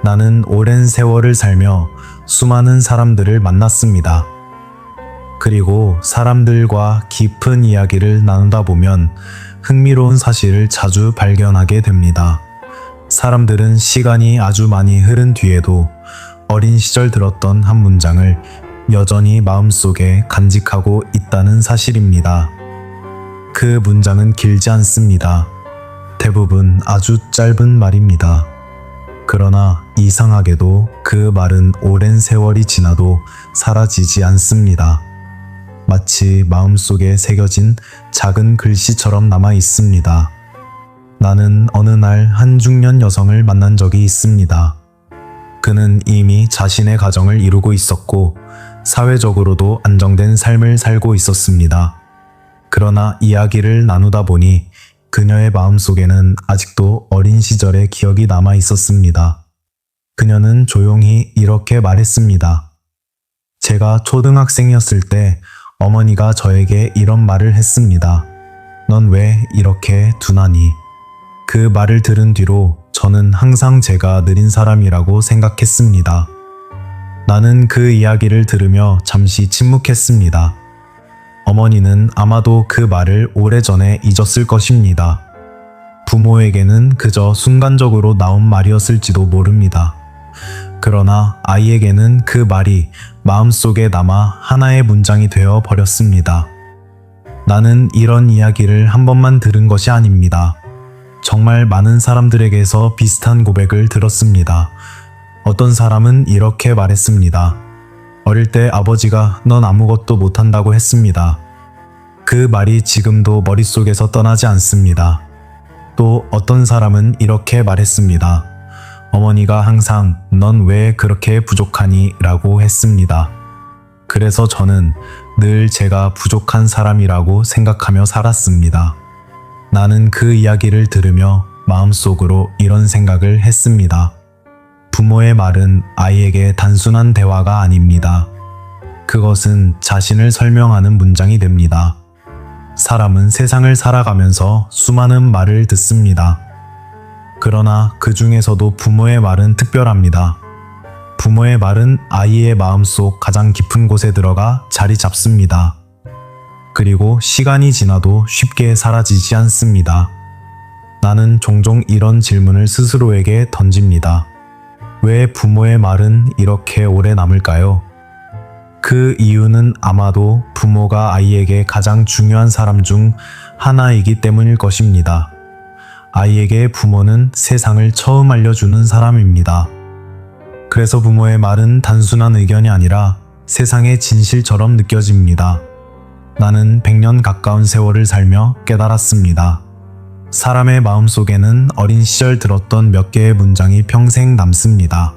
나는 오랜 세월을 살며 수많은 사람들을 만났습니다. 그리고 사람들과 깊은 이야기를 나누다 보면 흥미로운 사실을 자주 발견하게 됩니다. 사람들은 시간이 아주 많이 흐른 뒤에도 어린 시절 들었던 한 문장을 여전히 마음속에 간직하고 있다는 사실입니다. 그 문장은 길지 않습니다. 대부분 아주 짧은 말입니다. 그러나 이상하게도 그 말은 오랜 세월이 지나도 사라지지 않습니다. 마치 마음속에 새겨진 작은 글씨처럼 남아 있습니다. 나는 어느 날 한 중년 여성을 만난 적이 있습니다. 그는 이미 자신의 가정을 이루고 있었고 사회적으로도 안정된 삶을 살고 있었습니다. 그러나 이야기를 나누다 보니 그녀의 마음속에는 아직도 어린 시절의 기억이 남아 있었습니다. 그녀는 조용히 이렇게 말했습니다. 제가 초등학생이었을 때 어머니가 저에게 이런 말을 했습니다. 넌 왜 이렇게 둔하니? 그 말을 들은 뒤로 저는 항상 제가 느린 사람이라고 생각했습니다. 나는 그 이야기를 들으며 잠시 침묵했습니다. 어머니는 아마도 그 말을 오래전에 잊었을 것입니다. 부모에게는 그저 순간적으로 나온 말이었을지도 모릅니다. 그러나 아이에게는 그 말이 마음속에 남아 하나의 문장이 되어 버렸습니다. 나는 이런 이야기를 한 번만 들은 것이 아닙니다. 정말 많은 사람들에게서 비슷한 고백을 들었습니다. 어떤 사람은 이렇게 말했습니다. 어릴 때 아버지가 넌 아무것도 못한다고 했습니다. 그 말이 지금도 머릿속에서 떠나지 않습니다. 또 어떤 사람은 이렇게 말했습니다. 어머니가 항상 넌 왜 그렇게 부족하니? 라고 했습니다. 그래서 저는 늘 제가 부족한 사람이라고 생각하며 살았습니다. 나는 그 이야기를 들으며 마음속으로 이런 생각을 했습니다. 부모의 말은 아이에게 단순한 대화가 아닙니다. 그것은 자신을 설명하는 문장이 됩니다. 사람은 세상을 살아가면서 수많은 말을 듣습니다. 그러나 그 중에서도 부모의 말은 특별합니다. 부모의 말은 아이의 마음속 가장 깊은 곳에 들어가 자리 잡습니다. 그리고 시간이 지나도 쉽게 사라지지 않습니다. 나는 종종 이런 질문을 스스로에게 던집니다. 왜 부모의 말은 이렇게 오래 남을까요? 그 이유는 아마도 부모가 아이에게 가장 중요한 사람 중 하나이기 때문일 것입니다. 아이에게 부모는 세상을 처음 알려주는 사람입니다. 그래서 부모의 말은 단순한 의견이 아니라 세상의 진실처럼 느껴집니다. 나는 100년 가까운 세월을 살며 깨달았습니다. 사람의 마음속에는 어린 시절 들었던 몇 개의 문장이 평생 남습니다.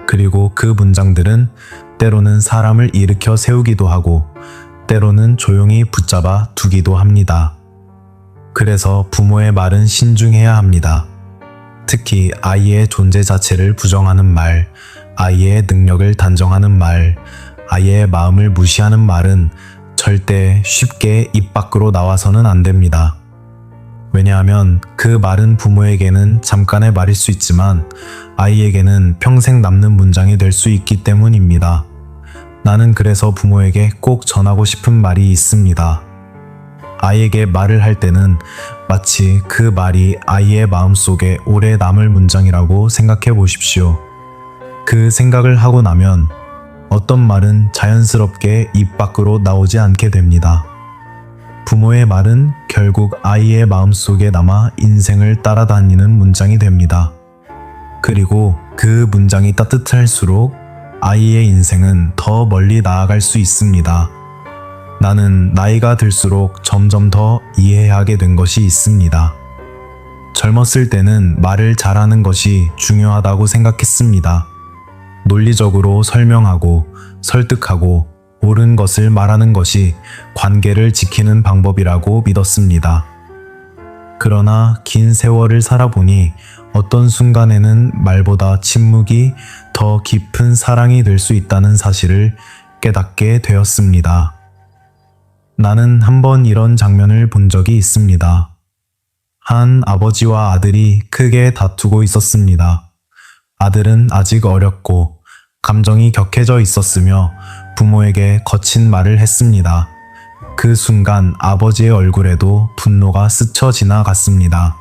그리고 그 문장들은 때로는 사람을 일으켜 세우기도 하고 때로는 조용히 붙잡아 두기도 합니다. 그래서 부모의 말은 신중해야 합니다. 특히 아이의 존재 자체를 부정하는 말, 아이의 능력을 단정하는 말, 아이의 마음을 무시하는 말은 절대 쉽게 입 밖으로 나와서는 안 됩니다. 왜냐하면 그 말은 부모에게는 잠깐의 말일 수 있지만 아이에게는 평생 남는 문장이 될 수 있기 때문입니다. 나는 그래서 부모에게 꼭 전하고 싶은 말이 있습니다. 아이에게 말을 할 때는 마치 그 말이 아이의 마음속에 오래 남을 문장이라고 생각해 보십시오. 그 생각을 하고 나면 어떤 말은 자연스럽게 입 밖으로 나오지 않게 됩니다. 부모의 말은 결국 아이의 마음속에 남아 인생을 따라다니는 문장이 됩니다. 그리고 그 문장이 따뜻할수록 아이의 인생은 더 멀리 나아갈 수 있습니다. 나는 나이가 들수록 점점 더 이해하게 된 것이 있습니다. 젊었을 때는 말을 잘하는 것이 중요하다고 생각했습니다. 논리적으로 설명하고 설득하고 옳은 것을 말하는 것이 관계를 지키는 방법이라고 믿었습니다. 그러나 긴 세월을 살아보니 어떤 순간에는 말보다 침묵이 더 깊은 사랑이 될 수 있다는 사실을 깨닫게 되었습니다. 나는 한번 이런 장면을 본 적이 있습니다. 한 아버지와 아들이 크게 다투고 있었습니다. 아들은 아직 어렸고 감정이 격해져 있었으며 부모에게 거친 말을 했습니다. 그 순간 아버지의 얼굴에도 분노가 스쳐 지나갔습니다.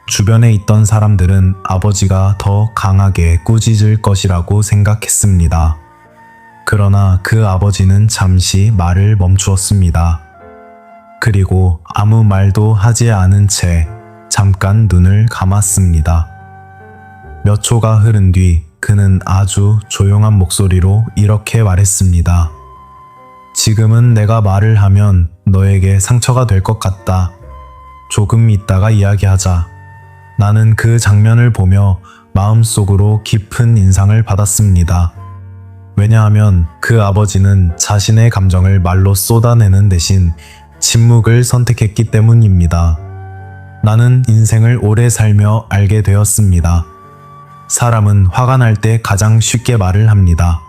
주변에 있던 사람들은 아버지가 더 강하게 꾸짖을 것이라고 생각했습니다. 그러나 그 아버지는 잠시 말을 멈추었습니다. 그리고 아무 말도 하지 않은 채 잠깐 눈을 감았습니다. 몇 초가 흐른 뒤 그는 아주 조용한 목소리로 이렇게 말했습니다. 지금은 내가 말을 하면 너에게 상처가 될 것 같다. 조금 있다가 이야기하자. 나는 그 장면을 보며 마음속으로 깊은 인상을 받았습니다. 왜냐하면 그 아버지는 자신의 감정을 말로 쏟아내는 대신 침묵을 선택했기 때문입니다. 나는 인생을 오래 살며 알게 되었습니다. 사람은 화가 날 때 가장 쉽게 말을 합니다.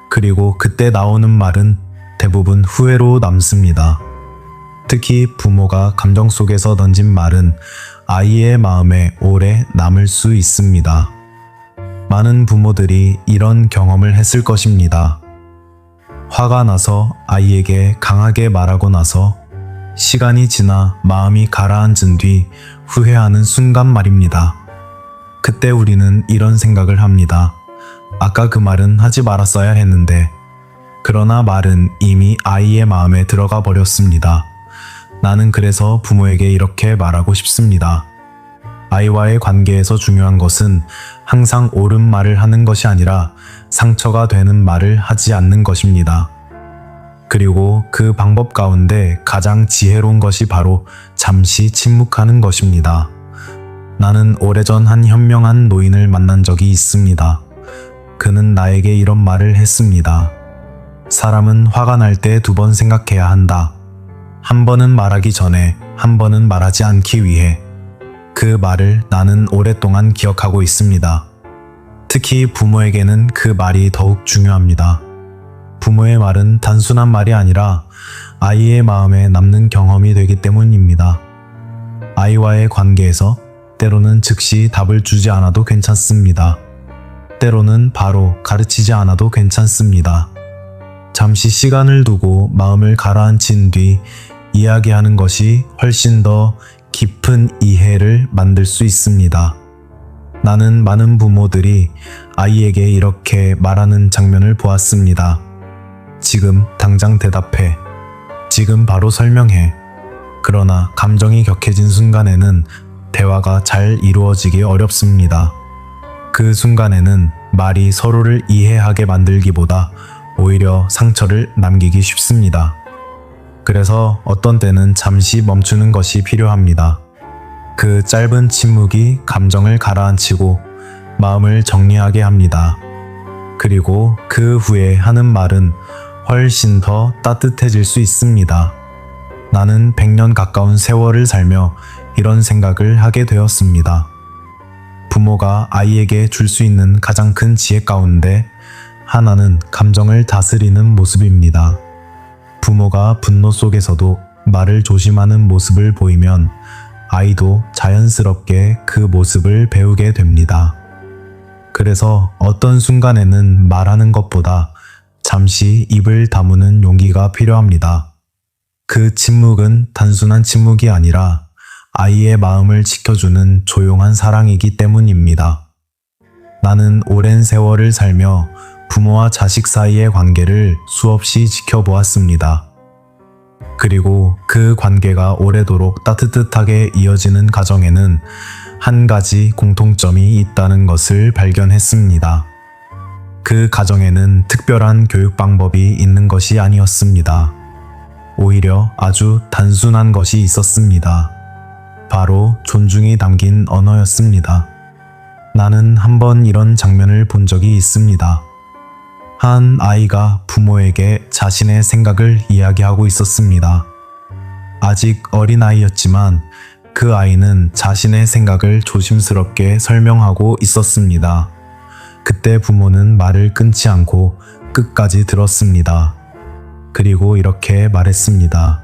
그리고 그때 나오는 말은 대부분 후회로 남습니다. 특히 부모가 감정 속에서 던진 말은 아이의 마음에 오래 남을 수 있습니다. 많은 부모들이 이런 경험을 했을 것입니다. 화가 나서 아이에게 강하게 말하고 나서 시간이 지나 마음이 가라앉은 뒤 후회하는 순간 말입니다. 그때 우리는 이런 생각을 합니다. 아까 그 말은 하지 말았어야 했는데. 그러나 말은 이미 아이의 마음에 들어가 버렸습니다. 나는 그래서 부모에게 이렇게 말하고 싶습니다. 아이와의 관계에서 중요한 것은 항상 옳은 말을 하는 것이 아니라 상처가 되는 말을 하지 않는 것입니다. 그리고 그 방법 가운데 가장 지혜로운 것이 바로 잠시 침묵하는 것입니다. 나는 오래전 한 현명한 노인을 만난 적이 있습니다. 그는 나에게 이런 말을 했습니다. 사람은 화가 날 때 2번 생각해야 한다. 한 번은 말하기 전에, 한 번은 말하지 않기 위해. 그 말을 나는 오랫동안 기억하고 있습니다. 특히 부모에게는 그 말이 더욱 중요합니다. 부모의 말은 단순한 말이 아니라 아이의 마음에 남는 경험이 되기 때문입니다. 아이와의 관계에서 때로는 즉시 답을 주지 않아도 괜찮습니다. 때로는 바로 가르치지 않아도 괜찮습니다. 잠시 시간을 두고 마음을 가라앉힌 뒤 이야기하는 것이 훨씬 더 깊은 이해를 만들 수 있습니다. 나는 많은 부모들이 아이에게 이렇게 말하는 장면을 보았습니다. 지금 당장 대답해. 지금 바로 설명해. 그러나 감정이 격해진 순간에는 대화가 잘 이루어지기 어렵습니다. 그 순간에는 말이 서로를 이해하게 만들기보다 오히려 상처를 남기기 쉽습니다. 그래서 어떤 때는 잠시 멈추는 것이 필요합니다. 그 짧은 침묵이 감정을 가라앉히고 마음을 정리하게 합니다. 그리고 그 후에 하는 말은 훨씬 더 따뜻해질 수 있습니다. 나는 100년 가까운 세월을 살며 이런 생각을 하게 되었습니다. 부모가 아이에게 줄 수 있는 가장 큰 지혜 가운데 하나는 감정을 다스리는 모습입니다. 부모가 분노 속에서도 말을 조심하는 모습을 보이면 아이도 자연스럽게 그 모습을 배우게 됩니다. 그래서 어떤 순간에는 말하는 것보다 잠시 입을 다무는 용기가 필요합니다. 그 침묵은 단순한 침묵이 아니라 아이의 마음을 지켜주는 조용한 사랑이기 때문입니다. 나는 오랜 세월을 살며 부모와 자식 사이의 관계를 수없이 지켜보았습니다. 그리고 그 관계가 오래도록 따뜻하게 이어지는 가정에는 한 가지 공통점이 있다는 것을 발견했습니다. 그 가정에는 특별한 교육 방법이 있는 것이 아니었습니다. 오히려 아주 단순한 것이 있었습니다. 바로 존중이 담긴 언어였습니다. 나는 한번 이런 장면을 본 적이 있습니다. 한 아이가 부모에게 자신의 생각을 이야기하고 있었습니다. 아직 어린아이였지만 그 아이는 자신의 생각을 조심스럽게 설명하고 있었습니다. 그때 부모는 말을 끊지 않고 끝까지 들었습니다. 그리고 이렇게 말했습니다.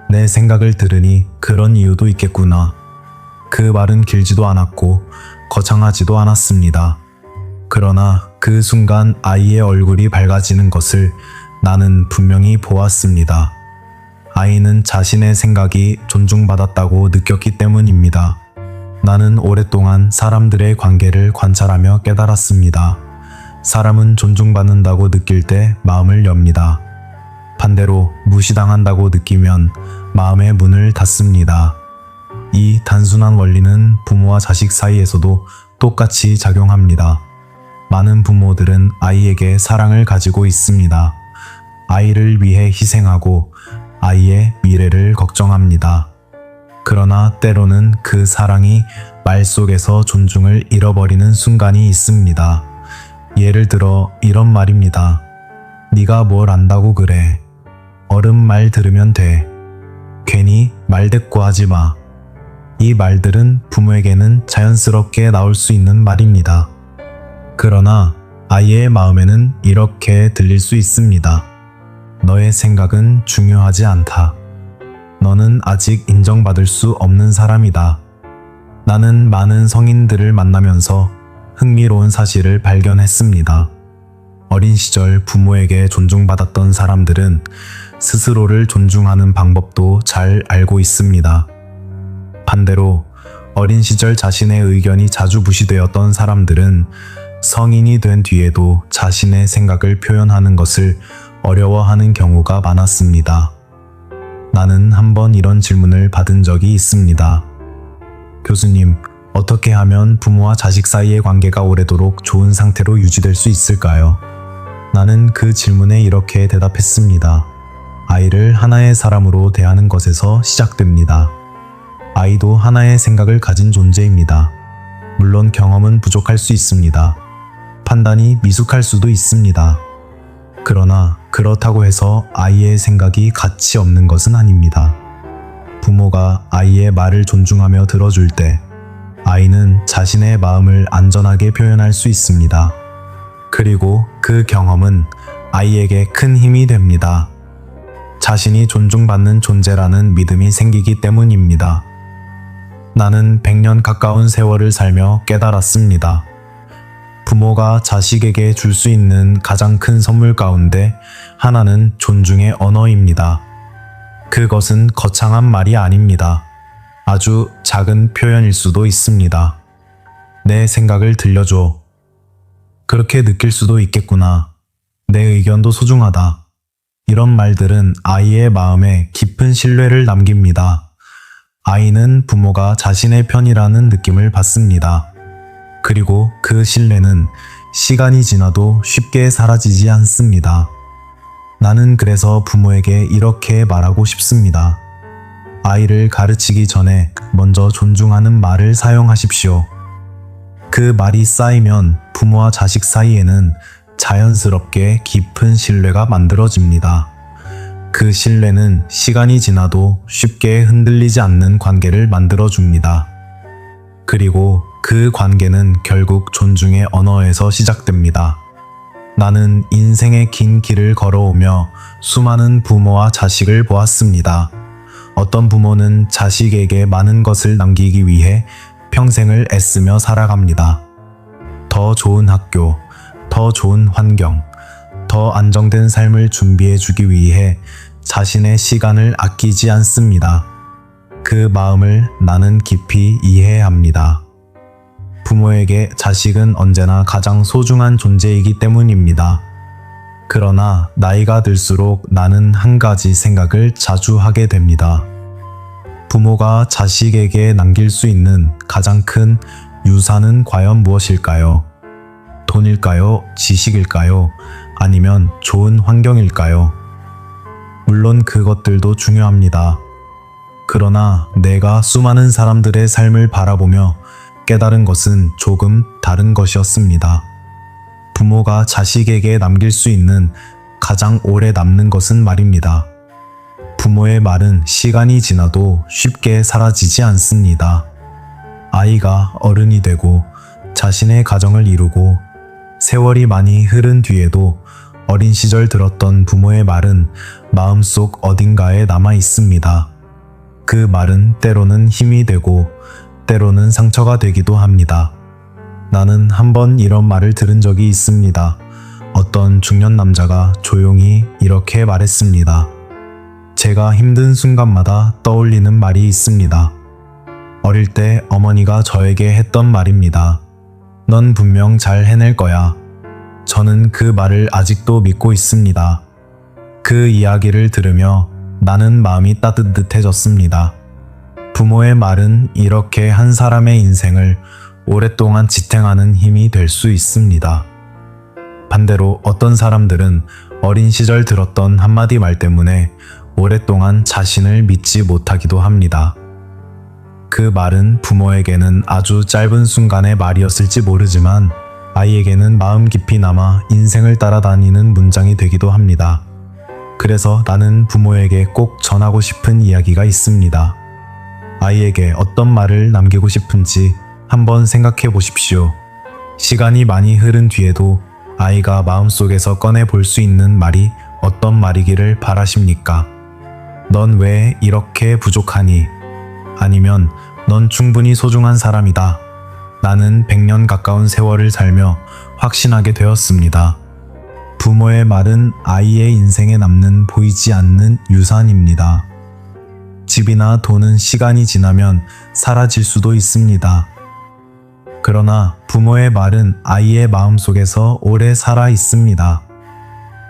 내 생각을 들으니 그런 이유도 있겠구나. 그 말은 길지도 않았고 거창하지도 않았습니다. 그러나 그 순간 아이의 얼굴이 밝아지는 것을 나는 분명히 보았습니다. 아이는 자신의 생각이 존중받았다고 느꼈기 때문입니다. 나는 오랫동안 사람들의 관계를 관찰하며 깨달았습니다. 사람은 존중받는다고 느낄 때 마음을 엽니다. 반대로 무시당한다고 느끼면 마음의 문을 닫습니다. 이 단순한 원리는 부모와 자식 사이에서도 똑같이 작용합니다. 많은 부모들은 아이에게 사랑을 가지고 있습니다. 아이를 위해 희생하고 아이의 미래를 걱정합니다. 그러나 때로는 그 사랑이 말 속에서 존중을 잃어버리는 순간이 있습니다. 예를 들어 이런 말입니다. 네가 뭘 안다고 그래. 어른 말 들으면 돼. 괜히 말대꾸하지 마. 이 말들은 부모에게는 자연스럽게 나올 수 있는 말입니다. 그러나 아이의 마음에는 이렇게 들릴 수 있습니다. 너의 생각은 중요하지 않다. 너는 아직 인정받을 수 없는 사람이다. 나는 많은 성인들을 만나면서 흥미로운 사실을 발견했습니다. 어린 시절 부모에게 존중받았던 사람들은 스스로를 존중하는 방법도 잘 알고 있습니다. 반대로 어린 시절 자신의 의견이 자주 무시되었던 사람들은 성인이 된 뒤에도 자신의 생각을 표현하는 것을 어려워하는 경우가 많았습니다. 나는 한번 이런 질문을 받은 적이 있습니다. 교수님, 어떻게 하면 부모와 자식 사이의 관계가 오래도록 좋은 상태로 유지될 수 있을까요? 나는 그 질문에 이렇게 대답했습니다. 아이를 하나의 사람으로 대하는 것에서 시작됩니다. 아이도 하나의 생각을 가진 존재입니다. 물론 경험은 부족할 수 있습니다. 판단이 미숙할 수도 있습니다. 그러나 그렇다고 해서 아이의 생각이 가치 없는 것은 아닙니다. 부모가 아이의 말을 존중하며 들어줄 때 아이는 자신의 마음을 안전하게 표현할 수 있습니다. 그리고 그 경험은 아이에게 큰 힘이 됩니다. 자신이 존중받는 존재라는 믿음이 생기기 때문입니다. 나는 100년 가까운 세월을 살며 깨달았습니다. 부모가 자식에게 줄 수 있는 가장 큰 선물 가운데 하나는 존중의 언어입니다. 그것은 거창한 말이 아닙니다. 아주 작은 표현일 수도 있습니다. 내 생각을 들려줘. 그렇게 느낄 수도 있겠구나. 내 의견도 소중하다. 이런 말들은 아이의 마음에 깊은 신뢰를 남깁니다. 아이는 부모가 자신의 편이라는 느낌을 받습니다. 그리고 그 신뢰는 시간이 지나도 쉽게 사라지지 않습니다. 나는 그래서 부모에게 이렇게 말하고 싶습니다. 아이를 가르치기 전에 먼저 존중하는 말을 사용하십시오. 그 말이 쌓이면 부모와 자식 사이에는 자연스럽게 깊은 신뢰가 만들어집니다. 그 신뢰는 시간이 지나도 쉽게 흔들리지 않는 관계를 만들어줍니다. 그리고 그 관계는 결국 존중의 언어에서 시작됩니다. 나는 인생의 긴 길을 걸어오며 수많은 부모와 자식을 보았습니다. 어떤 부모는 자식에게 많은 것을 남기기 위해 평생을 애쓰며 살아갑니다. 더 좋은 학교, 더 좋은 환경, 더 안정된 삶을 준비해 주기 위해 자신의 시간을 아끼지 않습니다. 그 마음을 나는 깊이 이해합니다. 부모에게 자식은 언제나 가장 소중한 존재이기 때문입니다. 그러나 나이가 들수록 나는 한 가지 생각을 자주 하게 됩니다. 부모가 자식에게 남길 수 있는 가장 큰 유산은 과연 무엇일까요? 돈일까요? 지식일까요? 아니면 좋은 환경일까요? 물론 그것들도 중요합니다. 그러나 내가 수많은 사람들의 삶을 바라보며 깨달은 것은 조금 다른 것이었습니다. 부모가 자식에게 남길 수 있는 가장 오래 남는 것은 말입니다. 부모의 말은 시간이 지나도 쉽게 사라지지 않습니다. 아이가 어른이 되고 자신의 가정을 이루고 세월이 많이 흐른 뒤에도 어린 시절 들었던 부모의 말은 마음속 어딘가에 남아 있습니다. 그 말은 때로는 힘이 되고 때로는 상처가 되기도 합니다. 나는 한번 이런 말을 들은 적이 있습니다. 어떤 중년 남자가 조용히 이렇게 말했습니다. 제가 힘든 순간마다 떠올리는 말이 있습니다. 어릴 때 어머니가 저에게 했던 말입니다. 넌 분명 잘 해낼 거야. 저는 그 말을 아직도 믿고 있습니다. 그 이야기를 들으며 나는 마음이 따뜻해졌습니다. 부모의 말은 이렇게 한 사람의 인생을 오랫동안 지탱하는 힘이 될 수 있습니다. 반대로 어떤 사람들은 어린 시절 들었던 한마디 말 때문에 오랫동안 자신을 믿지 못하기도 합니다. 그 말은 부모에게는 아주 짧은 순간의 말이었을지 모르지만 아이에게는 마음 깊이 남아 인생을 따라다니는 문장이 되기도 합니다. 그래서 나는 부모에게 꼭 전하고 싶은 이야기가 있습니다. 아이에게 어떤 말을 남기고 싶은지 한번 생각해 보십시오. 시간이 많이 흐른 뒤에도 아이가 마음속에서 꺼내 볼 수 있는 말이 어떤 말이기를 바라십니까? 넌 왜 이렇게 부족하니? 아니면 넌 충분히 소중한 사람이다. 나는 100년 가까운 세월을 살며 확신하게 되었습니다. 부모의 말은 아이의 인생에 남는 보이지 않는 유산입니다. 집이나 돈은 시간이 지나면 사라질 수도 있습니다. 그러나 부모의 말은 아이의 마음속에서 오래 살아 있습니다.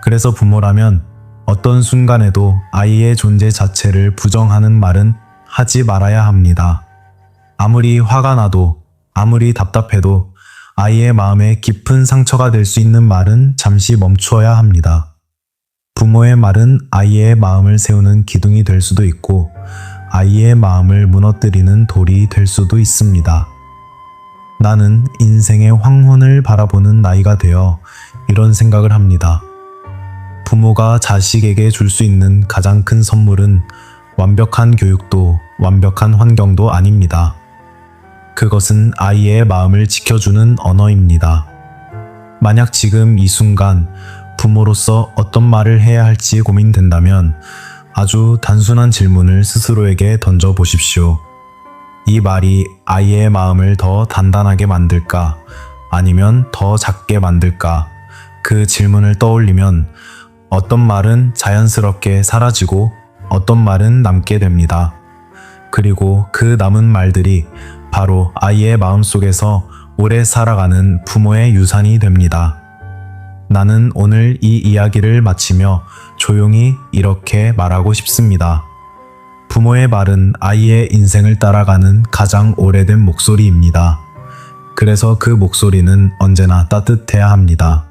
그래서 부모라면 어떤 순간에도 아이의 존재 자체를 부정하는 말은 하지 말아야 합니다. 아무리 화가 나도, 아무리 답답해도 아이의 마음에 깊은 상처가 될 수 있는 말은 잠시 멈추어야 합니다. 부모의 말은 아이의 마음을 세우는 기둥이 될 수도 있고, 아이의 마음을 무너뜨리는 돌이 될 수도 있습니다. 나는 인생의 황혼을 바라보는 나이가 되어 이런 생각을 합니다. 부모가 자식에게 줄 수 있는 가장 큰 선물은 완벽한 교육도 완벽한 환경도 아닙니다. 그것은 아이의 마음을 지켜주는 언어입니다. 만약 지금 이 순간 부모로서 어떤 말을 해야 할지 고민된다면 아주 단순한 질문을 스스로에게 던져 보십시오. 이 말이 아이의 마음을 더 단단하게 만들까? 아니면 더 작게 만들까? 그 질문을 떠올리면 어떤 말은 자연스럽게 사라지고 어떤 말은 남게 됩니다. 그리고 그 남은 말들이 바로 아이의 마음속에서 오래 살아가는 부모의 유산이 됩니다. 나는 오늘 이 이야기를 마치며 조용히 이렇게 말하고 싶습니다. 부모의 말은 아이의 인생을 따라가는 가장 오래된 목소리입니다. 그래서 그 목소리는 언제나 따뜻해야 합니다.